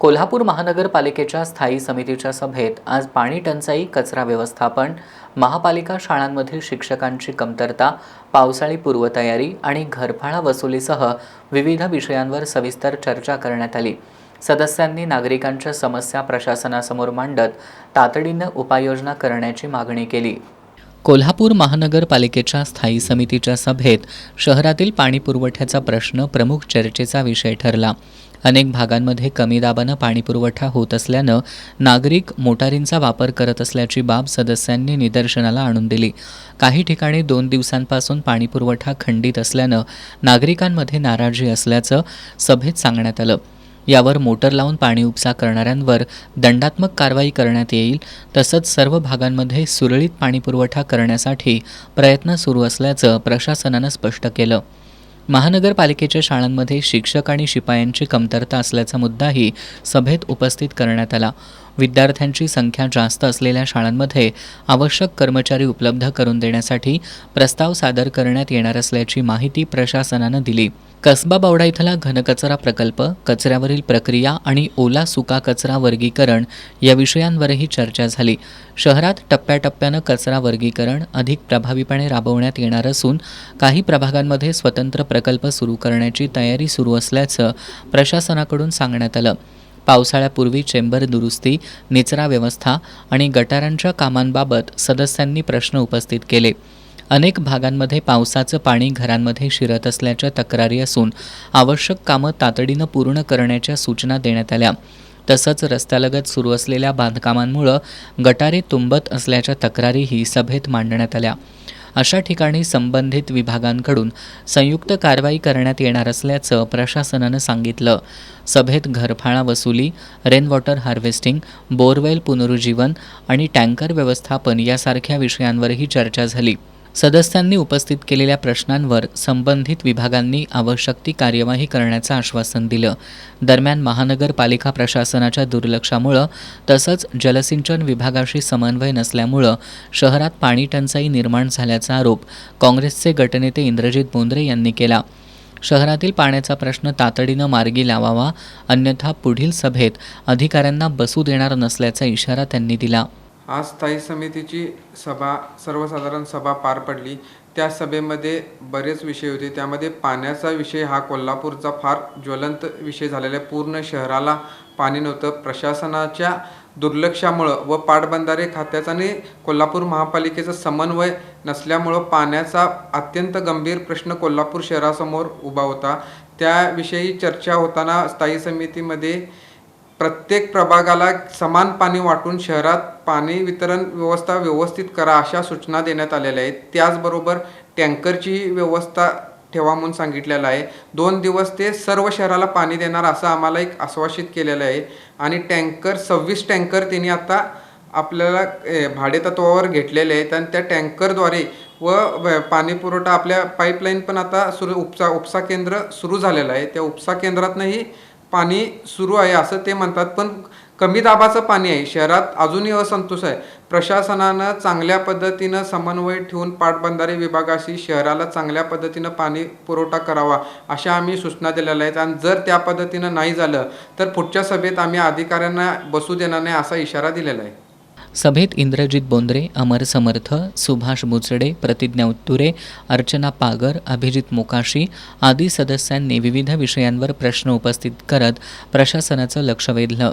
कोल्हापूर महानगरपालिकेच्या स्थायी समितीच्या सभेत आज पाणी टंचाई, कचरा व्यवस्थापन, महापालिका शाळांमधील शिक्षकांची कमतरता, पावसाळी पूर्वतयारी आणि घरफाळा वसुलीसह विविध विषयांवर सविस्तर चर्चा करण्यात आली. सदस्यांनी नागरिकांच्या समस्या प्रशासनासमोर मांडत तातडीनं उपाययोजना करण्याची मागणी केली. कोल्हापूर महानगरपालिकेच्या स्थायी समितीच्या सभेत शहरातील पाणी पुरवठ्याचा प्रश्न प्रमुख चर्चेचा विषय ठरला. अनेक भागांमध्ये कमी दाबानं पाणीपुरवठा होत असल्यानं नागरिक मोटारींचा वापर करत असल्याची बाब सदस्यांनी निदर्शनाला आणून दिली. काही ठिकाणी 2 दिवसांपासून पाणीपुरवठा खंडित असल्यानं नागरिकांमध्ये नाराजी असल्याचं सभेत सांगण्यात आलं. यावर मोटर लावून पाणी उपसा करणाऱ्यांवर दंडात्मक कारवाई करण्यात येईल. तसंच सर्व भागांमध्ये सुरळीत पाणीपुरवठा करण्यासाठी प्रयत्न सुरू असल्याचं प्रशासनानं स्पष्ट केलं. महानगरपालिकेच्या शाळांमध्ये शिक्षक आणि शिपायांची कमतरता असल्याचा मुद्दाही सभेत उपस्थित करण्यात आला. विद्यार्थ्यांची संख्या जास्त असलेल्या शाळांमध्ये आवश्यक कर्मचारी उपलब्ध करून देण्यासाठी प्रस्ताव सादर करण्यात येणार असल्याची माहिती प्रशासनानं दिली. कसबा बावडा इथला घनकचरा प्रकल्प, कचऱ्यावरील प्रक्रिया आणि ओला सुका कचरा वर्गीकरण या विषयांवरही चर्चा झाली. शहरात टप्प्याटप्प्यानं कचरा वर्गीकरण अधिक प्रभावीपणे राबवण्यात येणार असून काही प्रभागांमध्ये स्वतंत्र प्रकल्प सुरू करण्याची तयारी सुरू असल्याचं प्रशासनाकडून सांगण्यात आलं. पावसाळ्यापूर्वी चेंबर दुरुस्ती, निचरा व्यवस्था आणि गटारांच्या कामांबाबत सदस्यांनी प्रश्न उपस्थित केले. अनेक भागांमध्ये पावसाचं पाणी घरांमध्ये शिरत असल्याच्या तक्रारी असून आवश्यक कामं तातडीनं पूर्ण करण्याच्या सूचना देण्यात आल्या. तसंच रस्त्यालगत सुरू असलेल्या बांधकामांमुळं गटारे तुंबत असल्याच्या तक्रारीही सभेत मांडण्यात आल्या. अशा ठिकाणी संबंधित विभागांकडून संयुक्त कारवाई करण्यात येणार असल्याचं प्रशासनानं सांगितलं. सभेत घरफाळा वसुली, रेन वॉटर हार्वेस्टिंग, बोरवेल पुनरुज्जीवन आणि टँकर व्यवस्थापन यासारख्या विषयांवरही चर्चा झाली. सदस्यांनी उपस्थित केलेल्या प्रश्नांवर संबंधित विभागांनी आवश्यक ती कार्यवाही करण्याचं आश्वासन दिलं. दरम्यान महानगरपालिका प्रशासनाच्या दुर्लक्षामुळं तसंच जलसिंचन विभागाशी समन्वय नसल्यामुळं शहरात पाणी टंचाई निर्माण झाल्याचा आरोप काँग्रेसचे गटनेते इंद्रजित बोंद्रे यांनी केला. शहरातील पाण्याचा प्रश्न तातडीनं मार्गी लावावा, अन्यथा पुढील सभेत अधिकाऱ्यांना बसू देणार नसल्याचा इशारा त्यांनी दिला. आज स्थायी समितीची सर्वसाधारण सभा पार पडली. त्या सभेमध्ये बरेच विषय होते. त्यामध्ये पाण्याचा विषय हा कोल्हापूरचा फार ज्वलंत विषय झालेला आहे. पूर्ण शहराला पाणी नव्हतं. प्रशासनाच्या दुर्लक्षामुळं व पाटबंधारे खात्याचा आणि कोल्हापूर महापालिकेचा समन्वय नसल्यामुळं पाण्याचा अत्यंत गंभीर प्रश्न कोल्हापूर शहरासमोर उभा होता. त्याविषयी चर्चा होताना स्थायी समितीमध्ये प्रत्येक प्रभागाला समान पाणी वाटून शहरात पाणी वितरण व्यवस्था व्यवस्थित करा अशा सूचना देण्यात आलेल्या आहेत. त्याचबरोबर टँकरची व्यवस्था ठेवा म्हणून सांगितलेलं आहे. 2 दिवस ते सर्व शहराला पाणी देणार असं आम्हाला एक आश्वासित केलेलं आहे. आणि 26 टँकर त्यांनी आता आपल्याला भाडेतत्वावर घेतलेले आहेत आणि त्या टँकरद्वारे व पाणी पुरवठा आपल्या पाईपलाईन पण आता उपसा केंद्र सुरू झालेलं आहे. त्या उपसा केंद्रातनंही पाणी सुरू आहे असं ते म्हणतात. पण कमी दाबाचं पाणी आहे. शहरात अजूनही असंतोष आहे. प्रशासनानं चांगल्या पद्धतीनं समन्वय ठेवून पाटबंधारे विभागाशी शहराला चांगल्या पद्धतीनं पाणी पुरवठा करावा अशा आम्ही सूचना दिलेल्या आहेत. आणि जर त्या पद्धतीनं नाही झालं तर पुढच्या सभेत आम्ही अधिकाऱ्यांना बसू देणार नाही असा इशारा दिलेला आहे. सभेत इंद्रजित बोंद्रे, अमर समर्थ, सुभाष बुचडे, प्रतिज्ञा उत्तुरे, अर्चना पागर, अभिजित मोकाशी आदी सदस्यांनी विविध विषयांवर प्रश्न उपस्थित करत प्रशासनाचं लक्ष वेधलं.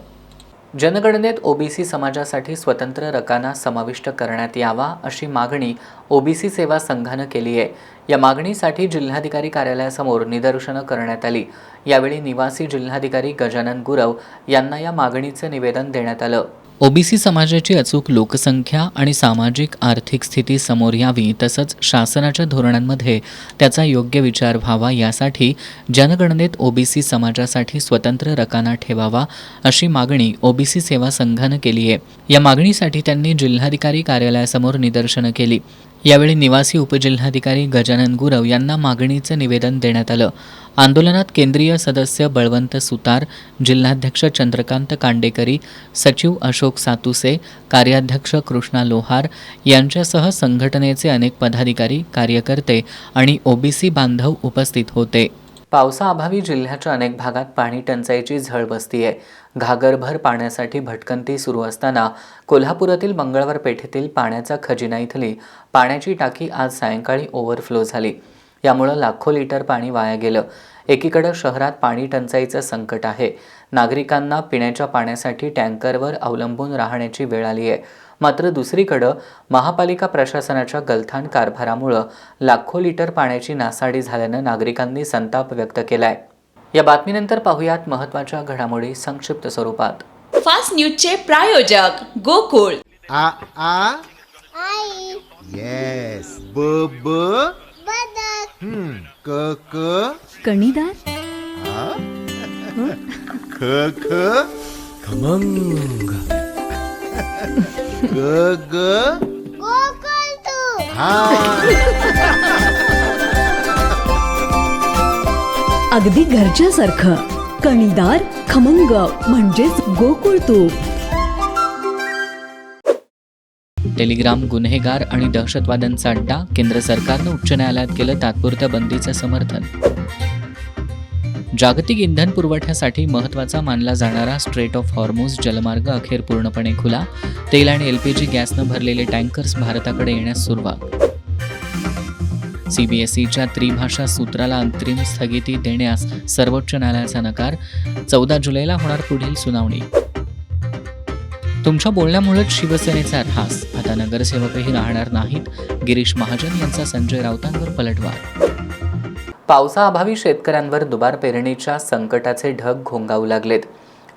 जनगणनेत ओबीसी समाजासाठी स्वतंत्र रकाना समाविष्ट करण्यात यावा अशी मागणी ओबीसी सेवा संघानं केली आहे. या मागणीसाठी जिल्हाधिकारी कार्यालयासमोर निदर्शनं करण्यात आली. यावेळी निवासी जिल्हाधिकारी गजानन गुरव यांना या मागणीचं निवेदन देण्यात आलं. ओबीसी समाजाची अचूक लोकसंख्या आणि सामाजिक आर्थिक स्थिती समोर यावी तसंच शासनाच्या धोरणांमध्ये त्याचा योग्य विचार व्हावा यासाठी जनगणनेत ओबीसी समाजासाठी स्वतंत्र रकाना ठेवावा अशी मागणी ओबीसी सेवा संघानं केली आहे. या मागणीसाठी त्यांनी जिल्हाधिकारी कार्यालयासमोर निदर्शनं केली. यावेळी निवासी उपजिल्हाधिकारी गजानन गुरव यांना मागणीचं निवेदन देण्यात आलं. आंदोलनात केंद्रीय सदस्य बळवंत सुतार, जिल्हाध्यक्ष चंद्रकांत कांडेकरी, सचिव अशोक सातुसे, कार्याध्यक्ष कृष्णा लोहार यांच्यासह संघटनेचे अनेक पदाधिकारी, कार्यकर्ते आणि ओबीसी बांधव उपस्थित होते. पावसाअभावी जिल्ह्याच्या अनेक भागात पाणी टंचाईची झळ बसती आहे. घागरभर पाण्यासाठी भटकंती सुरू असताना कोल्हापुरातील मंगळवार पेठेतील पाण्याचा खजिना इथली पाण्याची टाकी आज सायंकाळी ओव्हरफ्लो झाली. यामुळं लाखो लिटर पाणी वाया गेलं. एकीकडं शहरात पाणी टंचाईचं संकट आहे. नागरिकांना पिण्याच्या पाण्यासाठी टँकरवर अवलंबून राहण्याची वेळ आली आहे. मात्र दुसरीकडं महापालिका प्रशासनाच्या गलथान कारभारामुळं लाखो लिटर पाण्याची नासाडी झाल्यानं नागरिकांनी संताप व्यक्त केलाय. या बातमीनंतर पाहुयात महत्त्वाच्या घडामोडी संक्षिप्त स्वरूपात. फास्ट न्यूजचे प्रायोजक गोकुळ. येस ब ब क क कणीदार. ख ख खमंग ग ग अगदी घरच्यासारखं कणीदार खमंग म्हणजेच गोकुळ तूप. टेलिग्राम गुन्हेगार आणि दहशतवाद्यांचा अड्डा. केंद्र सरकारनं उच्च न्यायालयात केलं तात्पुरत्या बंदीचं समर्थन. जागतिक इंधन पुरवठ्यासाठी महत्त्वाचा मानला जाणारा स्ट्रेट ऑफ हॉर्मुझ जलमार्ग अखेर पूर्णपणे खुला. तेल आणि एलपीजी गॅसनं भरलेले टँकर्स भारताकडे येण्यास सुरुवात. सीबीएसईच्या त्रिभाषा सूत्राला अंतरिम स्थगिती देण्यास सर्वोच्च न्यायालयाचा नकार. 14 जुलैला होणार पुढील सुनावणी. तुमच्या बोलण्यामुळेच शिवसेनेचा ऱ्हास. आता नगरसेवकही राहणार नाहीत. गिरीश महाजन यांचा संजय राऊतांवर पलटवार. पावसाअभावी शेतकऱ्यांवर दुबार पेरणीच्या संकटाचे ढग घोंगावू लागलेत.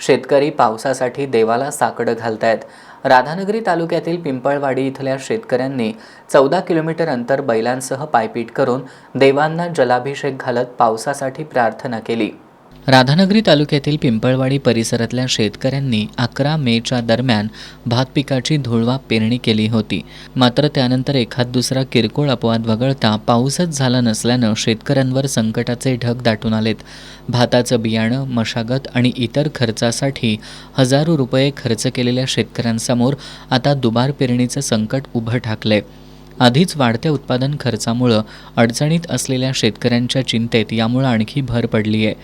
शेतकरी पावसासाठी देवाला साकडं घालतायत. राधानगरी तालुक्यातील पिंपळवाडी इथल्या शेतकऱ्यांनी 14 किलोमीटर अंतर बैलांसह पायपीट करून देवांना जलाभिषेक घालत पावसासाठी प्रार्थना केली. राधानगरी तालुक्यातील पिंपळवाडी परिसरातल्या शेतकऱ्यांनी 11 मेच्या दरम्यान भात पिकाची धुळवा पेरणी केली होती. मात्र त्यानंतर एखाद दुसरा किरकोळ अपवाद वगळता पाऊसच झाला नसल्यानं शेतकऱ्यांवर संकटाचे ढग दाटून आलेत. भाताचं बियाणं, मशागत आणि इतर खर्चासाठी हजारो रुपये खर्च केलेल्या शेतकऱ्यांसमोर आता दुबार पेरणीचं संकट उभं ठाकलंय. आधीच वाढत्या उत्पादन खर्चामुळं अडचणीत असलेल्या शेतकऱ्यांच्या चिंतेत यामुळं आणखी भर पडली आहे.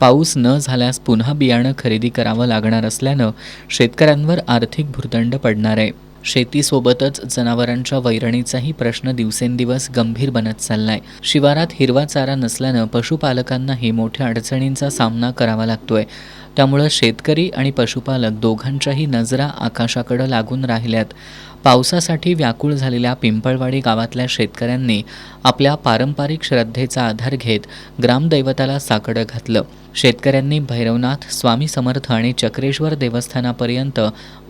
पाऊस न झाल्यास पुन्हा बियाणं खरेदी करावं लागणार असल्यानं शेतकऱ्यांवर आर्थिक भुर्दंड पडणार आहे. शेतीसोबतच जनावरांच्या वैरणीचाही प्रश्न दिवसेंदिवस गंभीर बनत चाललाय. शिवारात हिरवा चारा नसल्यानं पशुपालकांनाही मोठ्या अडचणींचा सामना करावा लागतोय. त्यामुळं शेतकरी आणि पशुपालक दोघांच्याही नजरा आकाशाकडं लागून राहिल्यात. पावसासाठी व्याकुळ झालेल्या पिंपळवाडी गावातल्या शेतकऱ्यांनी आपल्या पारंपरिक श्रद्धेचा आधार घेत ग्रामदैवताला साकडं घातलं. शेतकऱ्यांनी भैरवनाथ, स्वामी समर्थ आणि चक्रेश्वर देवस्थानापर्यंत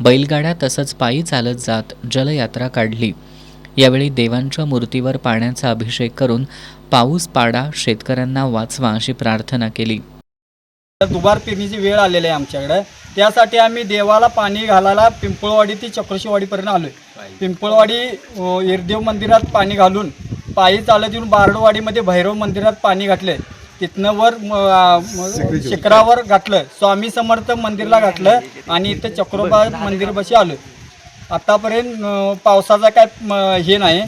बैलगाड्या तसंच पायी चालत जात जलयात्रा काढली. यावेळी देवांच्या मूर्तीवर पाण्याचा अभिषेक करून पाऊस पाडा, शेतकऱ्यांना वाचवा अशी प्रार्थना केली. दुबार पेरणीची वेळ आलेली आहे आमच्याकडे. त्यासाठी आम्ही देवाला पाणी घालायला पिंपळवाडी ते चक्रेश्वरवाडीपर्यंत आलो आहे. पिंपळवाडी एरदेव मंदिरात पाणी घालून पायी चालत येऊन बारडवाडीमध्ये भैरव मंदिरात पाणी घातले. तिथनं वर शिखरावर घातलं, स्वामी समर्थ मंदिरला घातलं आणि इथं चक्रोबा मंदिरपाशी आलो. आतापर्यंत पावसाचा काय हे नाही,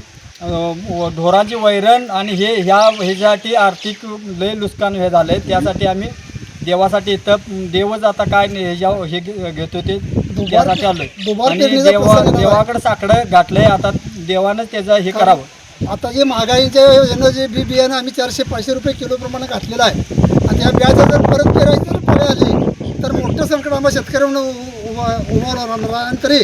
ढोरांची वैरण आणि ह्यासाठी आर्थिक लय नुकसान हे झालं आहे. त्यासाठी आम्ही देवासाठी इथं देवच आता काय हे घेतो ते त्यासाठी आलो आणि देवाकडे साकडं घातलंय. आता देवानं त्याचं हे करावं. आता जे महागाईच्या योजना जे बियाणं आम्ही 400-500 रुपये किलोप्रमाणे घातलेलं आहे आणि त्या बियाचं जर परत पेरायचं जर फळे आली तर मोठं संकट आम्हाला शेतकऱ्यांना उभं राहणार आहे. तरी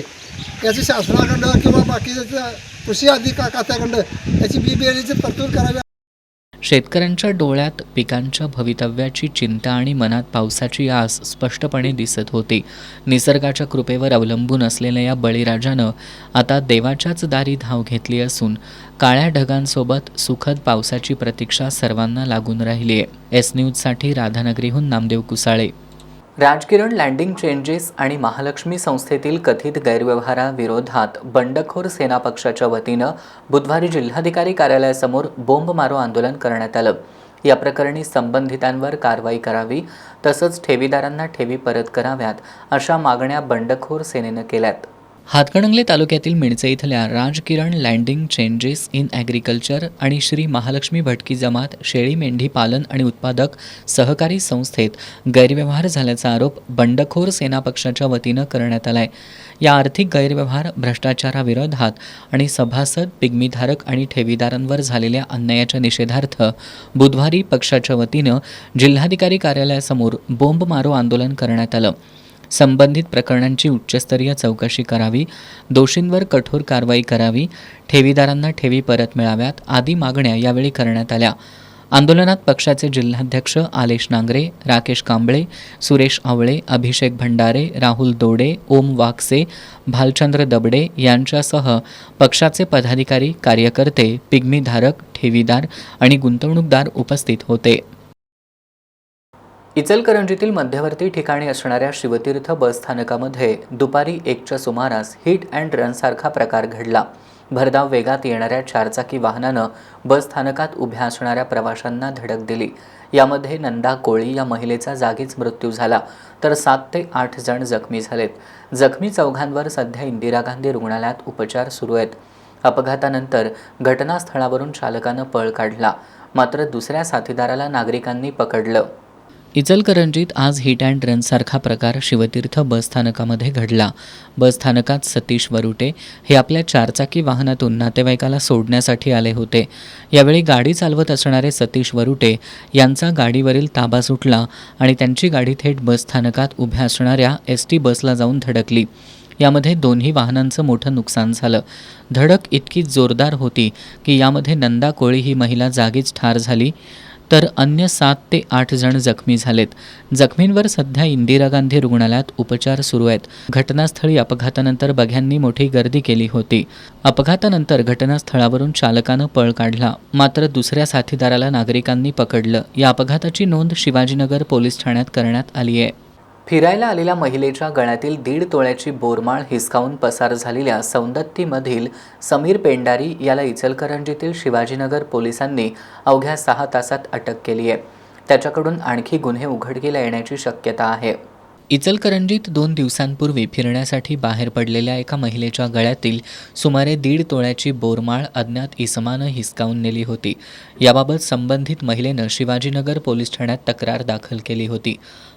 याची शासनाकडं किंवा बाकीच्या कृषी खात्याकडं याची बियाण्याची तरतूद करावी. शेतकऱ्यांच्या डोळ्यात पिकांच्या भवितव्याची चिंता आणि मनात पावसाची आस स्पष्टपणे दिसत होती. निसर्गाच्या कृपेवर अवलंबून असलेल्या या बळीराजानं आता देवाच्याच दारी धाव घेतली असून काळ्या ढगांसोबत सुखद पावसाची प्रतीक्षा सर्वांना लागून राहिली आहे. एस न्यूजसाठी राधानगरीहून नामदेव कुसाळे. राजकिरण लँडिंग चेंजेस आणि महालक्ष्मी संस्थेतील कथित गैरव्यवहाराविरोधात बंडखोर सेना पक्षाच्या वतीनं बुधवारी जिल्हाधिकारी कार्यालयासमोर बोंबमारो आंदोलन करण्यात आलं. या प्रकरणी संबंधितांवर कारवाई करावी तसंच ठेवीदारांना ठेवी परत कराव्यात अशा मागण्या बंडखोर सेनेनं केल्यात. हातकणंगले तालुक्यातील मिणचे इथल्या Rajkiran landing changes in agriculture आणि श्री महालक्ष्मी भटकी जमात शेळी मेंढी पालन आणि उत्पादक सहकारी संस्थेत गैरव्यवहार झाल्याचा आरोप बंडखोर सेना पक्षाच्या वतीनं करण्यात आला आहे. या आर्थिक गैरव्यवहार, भ्रष्टाचाराविरोधात आणि सभासद, पिगमीधारक आणि ठेवीदारांवर झालेल्या अन्यायाच्या निषेधार्थ बुधवारी पक्षाच्या वतीनं जिल्हाधिकारी कार्यालयासमोर बोंबमारो आंदोलन करण्यात आलं. संबंधित प्रकरणांची उच्चस्तरीय चौकशी करावी, दोषींवर कठोर कारवाई करावी, ठेवीदारांना ठेवी परत मिळाव्यात आदी मागण्या यावेळी करण्यात आल्या. आंदोलनात पक्षाचे जिल्हाध्यक्ष आलेश नांगरे, राकेश कांबळे, सुरेश आवळे, अभिषेक भंडारे, राहुल दोडे, ओम वाकसे, भालचंद्र दबडे यांच्यासह पक्षाचे पदाधिकारी, कार्यकर्ते, पिगमीधारक, ठेवीदार आणि गुंतवणूकदार उपस्थित होते. इचलकरंजीतील मध्यवर्ती ठिकाणी असणाऱ्या शिवतीर्थ बसस्थानकामध्ये दुपारी 1च्या सुमारास हिट अँड रनसारखा प्रकार घडला. भरधाव वेगात येणाऱ्या 4चाकी वाहनानं बसस्थानकात उभ्या असणाऱ्या प्रवाशांना धडक दिली. यामध्ये नंदा कोळी या महिलेचा जागीच मृत्यू झाला तर 7 ते 8 जण जखमी झालेत. जखमी चौघांवर सध्या इंदिरा गांधी रुग्णालयात उपचार सुरू आहेत. अपघातानंतर घटनास्थळावरून चालकानं पळ काढला, मात्र दुसऱ्या साथीदाराला नागरिकांनी पकडलं. इचलकरंजीत आज हिट अँड रनसारखा प्रकार शिवतीर्थ बसस्थानकामध्ये घडला. बसस्थानकात सतीश वरुटे हे आपल्या 4चाकी वाहनातून नातेवाईकाला सोडण्यासाठी आले होते. यावेळी गाडी चालवत असणारे सतीश वरुटे यांचा गाडीवरील ताबा सुटला आणि त्यांची गाडी थेट बसस्थानकात उभ्या असणाऱ्या ST बसला जाऊन धडकली. यामध्ये दोन्ही वाहनांचं मोठं नुकसान झालं. धडक इतकी जोरदार होती की यामध्ये नंदा कोळी ही महिला जागीच ठार झाली तर अन्य 7 ते 8 जण जखमी झालेत. जखमींवर सध्या इंदिरा गांधी रुग्णालयात उपचार सुरू आहेत. घटनास्थळी अपघातानंतर बघ्यांनी मोठी गर्दी केली होती. अपघातानंतर घटनास्थळावरून चालकानं पळ काढला, मात्र दुसऱ्या साथीदाराला नागरिकांनी पकडलं. या अपघाताची नोंद शिवाजीनगर पोलीस ठाण्यात करण्यात आली आहे. फिरायला आलेल्या महिलेच्या गळ्यातील 1.5 तोळ्याची बोरमाळ हिसकावून पसार झालेल्या सौंदत्तीमधील समीर पेंडारी याला इचलकरंजीतील शिवाजीनगर पोलिसांनी अवघ्या 6 तासात अटक केली आहे. त्याच्याकडून आणखी गुन्हे उघडकीला येण्याची शक्यता आहे. इचलकरंजीत 2 दिवसांपूर्वी फिरण्यासाठी बाहेर पडलेल्या एका महिलेच्या गळ्यातील सुमारे 1.5 तोळ्याची बोरमाळ अज्ञात इसमानं हिसकावून नेली होती. याबाबत संबंधित महिलेनं शिवाजीनगर पोलीस ठाण्यात तक्रार दाखल केली होती.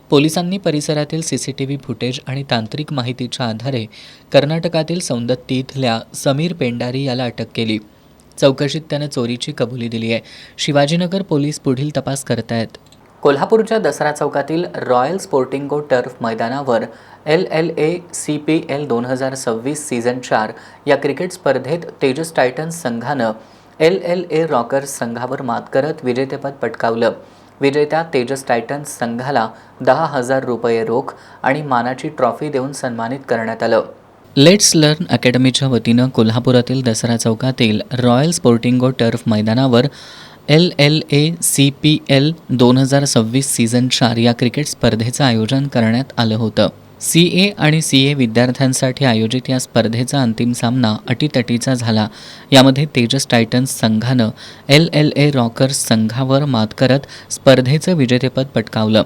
पोलिसांनी परिसरातील CCTV फुटेज आणि तांत्रिक माहितीच्या आधारे कर्नाटकातील सौंदत्ती इथल्या समीर पेंडारी याला अटक केली. चौकशीत त्यानं चोरीची कबुली दिली आहे. शिवाजीनगर पोलीस पुढील तपास करतायत. कोल्हापूरच्या दसरा चौकातील रॉयल स्पोर्टिंग गो टर्फ मैदानावर LLA CPL 2026 सीझन 4 या क्रिकेट स्पर्धेत तेजस टायटन्स संघानं LLA रॉकर्स संघावर मात करत विजेतेपद पटकावलं. विजेत्या तेजस टायटन्स संघाला 10,000 रुपये रोख आणि मानाची ट्रॉफी देऊन सन्मानित करण्यात आलं. लेट्स लर्न अकॅडमीच्या वतीनं कोल्हापुरातील दसरा चौकातील रॉयल स्पोर्टिंग गो टर्फ मैदानावर LLA CPL 2026 सीझन 4 या क्रिकेट स्पर्धेचं आयोजन करण्यात आलं होतं. CA आणि CA विद्यार्थ्यांसाठी आयोजित या स्पर्धेचा अंतिम सामना अटीतटीचा झाला. यामध्ये तेजस टायटन्स संघानं LLA रॉकर्स संघावर मात करत स्पर्धेचं विजेतेपद पटकावलं.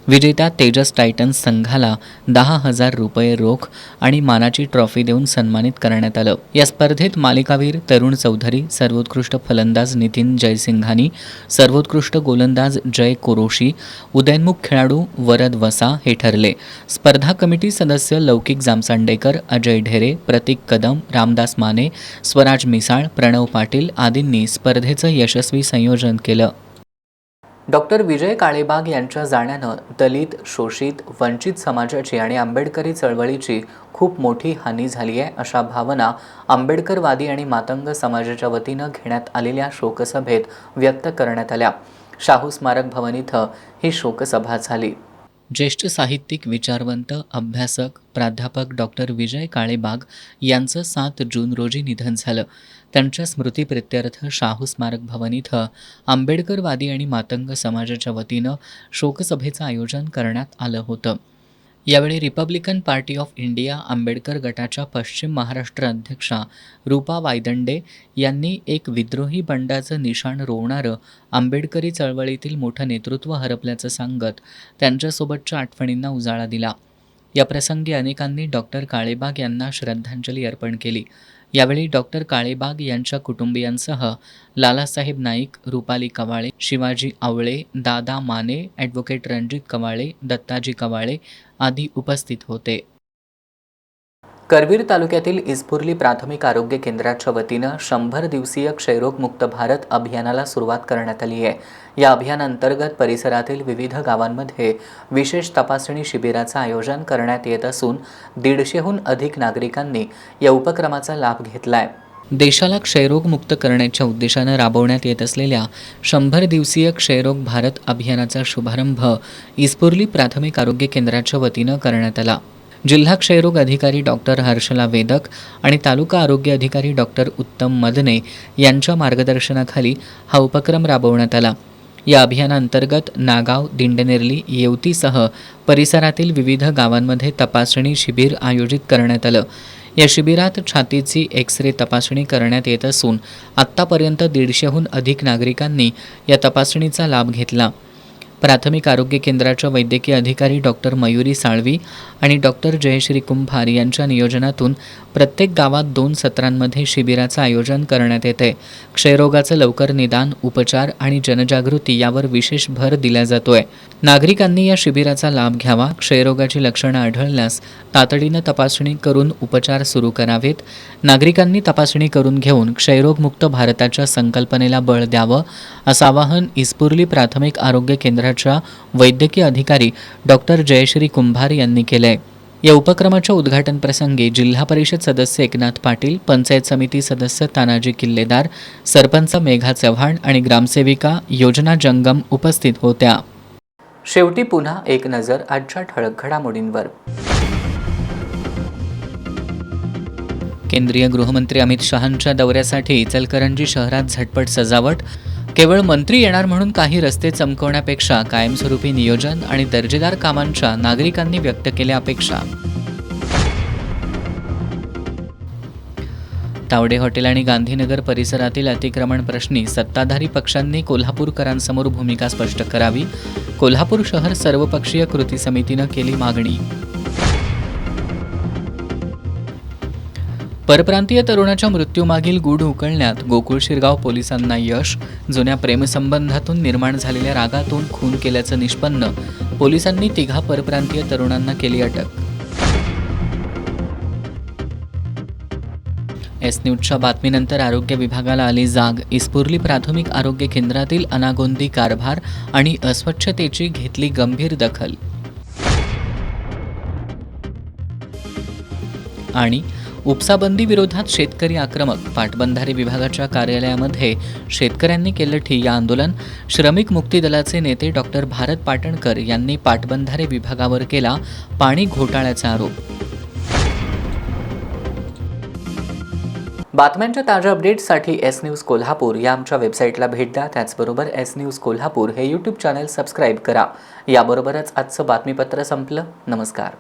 विजेत्या तेजस टायटन्स संघाला 10,000 रुपये रोख आणि मानाची ट्रॉफी देऊन सन्मानित करण्यात आलं. या स्पर्धेत मालिकावीर तरुण चौधरी, सर्वोत्कृष्ट फलंदाज नितीन जयसिंघानी, सर्वोत्कृष्ट गोलंदाज जय कोरोशी, उदयनमुख खेळाडू वरद वसा हे ठरले. स्पर्धा कमिटी सदस्य लौकिक जामसांडेकर, अजय ढेरे, प्रतीक कदम, रामदास माने, स्वराज मिसाळ, प्रणव पाटील आदींनी स्पर्धेचं यशस्वी संयोजन केलं. डॉक्टर विजय काळेबाग यांच्या जाण्यानं दलित, शोषित, वंचित समाजाची आणि आंबेडकरी चळवळीची खूप मोठी हानी झाली आहे, अशा भावना आंबेडकरवादी आणि मातंग समाजाच्या वतीनं घेण्यात आलेल्या शोकसभेत व्यक्त करण्यात आल्या. शाहू स्मारक भवन इथं ही शोकसभा झाली. ज्येष्ठ साहित्यिक, विचारवंत, अभ्यासक, प्राध्यापक डॉक्टर विजय काळेबाग यांचं 7 जून रोजी निधन झालं. त्यांच्या स्मृतिप्रित्यर्थ शाहू स्मारक भवन इथं आंबेडकरवादी आणि मातंग समाजाच्या वतीनं शोकसभेचं आयोजन करण्यात आलं होतं. यावेळी Republican party of India Ambedkar गटाच्या पश्चिम महाराष्ट्र अध्यक्षा रूपा वायदंडे यांनी एक विद्रोही बंडाचं निशाण रोवणारं आंबेडकरी चळवळीतील मोठं नेतृत्व हरपल्याचं सांगत त्यांच्यासोबतच्या आठवणींना उजाळा दिला. याप्रसंगी अनेकांनी डॉक्टर काळेबाग यांना श्रद्धांजली अर्पण केली. यावेळी डॉक्टर काळेबाग यांच्या कुटुंबियांसह लालासाहेब नाईक, रुपाली कवाळे, शिवाजी आवळे, दादा माने, ॲडव्होकेट रणजित कवाळे, दत्ताजी कवाळे आदी उपस्थित होते. करवीर तालुक्यातील इस्पुर्ली प्राथमिक आरोग्य केंद्राच्या वतीनं 100 दिवसीय क्षयरोग मुक्त भारत अभियानाला सुरुवात करण्यात आली आहे. या अभियानांतर्गत परिसरातील विविध गावांमध्ये विशेष तपासणी शिबिराचं आयोजन करण्यात येत असून 150हून अधिक नागरिकांनी या उपक्रमाचा लाभ घेतला आहे. देशाला क्षयरोग मुक्त करण्याच्या उद्देशानं राबवण्यात येत असलेल्या 100 दिवसीय क्षयरोग भारत अभियानाचा शुभारंभ इस्पुर्ली प्राथमिक आरोग्य केंद्राच्या वतीनं करण्यात आला. जिल्हा क्षयरोग अधिकारी डॉक्टर हर्षला वेदक आणि तालुका आरोग्य अधिकारी डॉक्टर उत्तम मदने यांच्या मार्गदर्शनाखाली हा उपक्रम राबवण्यात आला. या अभियानांतर्गत नागाव, दिंडनेरली, येवतीसह परिसरातील विविध गावांमध्ये तपासणी शिबिर आयोजित करण्यात आलं. या शिबिरात छातीची एक्स-रे तपासणी करण्यात येत असून आत्तापर्यंत 150हून अधिक नागरिकांनी या तपासणीचा लाभ घेतला. प्राथमिक आरोग्य केंद्राच्या वैद्यकीय अधिकारी डॉक्टर मयुरी साळवी आणि डॉक्टर जयश्री कुंभार यांच्या नियोजनातून प्रत्येक गावात 2 सत्रांमध्ये शिबिराचं आयोजन करण्यात येते. क्षयरोगाचं लवकर निदान, उपचार आणि जनजागृती यावर विशेष भर दिला जातोय. नागरिकांनी या शिबिराचा लाभ घ्यावा. क्षयरोगाची लक्षणं आढळल्यास तातडीनं तपासणी करून उपचार सुरू करावेत. नागरिकांनी तपासणी करून घेऊन क्षयरोगमुक्त भारताच्या संकल्पनेला बळ द्यावं, असं आवाहन इस्पुर्ली प्राथमिक आरोग्य केंद्राच्या वैद्यकीय अधिकारी डॉक्टर जयश्री कुंभार यांनी केलंय. या उपक्रमाच्या उद्घाटन प्रसंगी जिल्हा परिषद सदस्य एकनाथ पाटील, पंचायत समिती सदस्य तानाजी किल्लेदार, सरपंच मेघा चव्हाण आणि ग्रामसेविका योजना जंगम उपस्थित होत्या. शेवटी पुन्हा एक नजर आजच्या ठळक घडामोडींवर. केंद्रीय गृहमंत्री अमित शहांच्या दौऱ्यासाठी इचलकरंजी शहरात झटपट सजावट. केवळ मंत्री येणार म्हणून काही रस्ते चमकवण्यापेक्षा कायमस्वरूपी नियोजन आणि दर्जेदार कामांच्या नागरिकांनी व्यक्त केल्या अपेक्षा. तावडे हॉटेल आणि गांधीनगर परिसरातील अतिक्रमण प्रश्नी सत्ताधारी पक्षांनी कोल्हापूरकरांसमोर भूमिका स्पष्ट करावी. कोल्हापूर शहर सर्वपक्षीय कृती समितीनं केली मागणी. परप्रांतीय तरुणाच्या मृत्यूमागील गूढ उकलण्यात गोकुळ शिरगाव पोलिसांना यश. जुन्या प्रेमसंबंधातून निर्माण झालेल्या रागातून खून केल्याचं निष्पन्न. पोलिसांनी 3 परप्रांतीय तरुणांना केली अटक. एस न्यूजच्या बातमीनंतर आरोग्य विभागाला आली जाग. इस्पुर्ली प्राथमिक आरोग्य केंद्रातील अनागोंदी कारभार आणि अस्वच्छतेची घेतली गंभीर दखल. आणि उपसाबंदी विरोधात शेतकरी आक्रमक. पाटबंधारे विभागाच्या कार्यालयामध्ये शेतकऱ्यांनी केलं ठिय्या आंदोलन. श्रमिक मुक्ती दलाचे नेते डॉक्टर भारत पाटणकर यांनी पाटबंधारे विभागावर केला पाणी घोटाळ्याचा आरोप. बातम्यांच्या ताज्या अपडेट्ससाठी एस न्यूज कोल्हापूर या आमच्या वेबसाईटला भेट द्या. त्याचबरोबर एस न्यूज कोल्हापूर हे यूट्यूब चॅनल सबस्क्राईब करा. याबरोबरच आजचं बातमीपत्र संपलं. नमस्कार.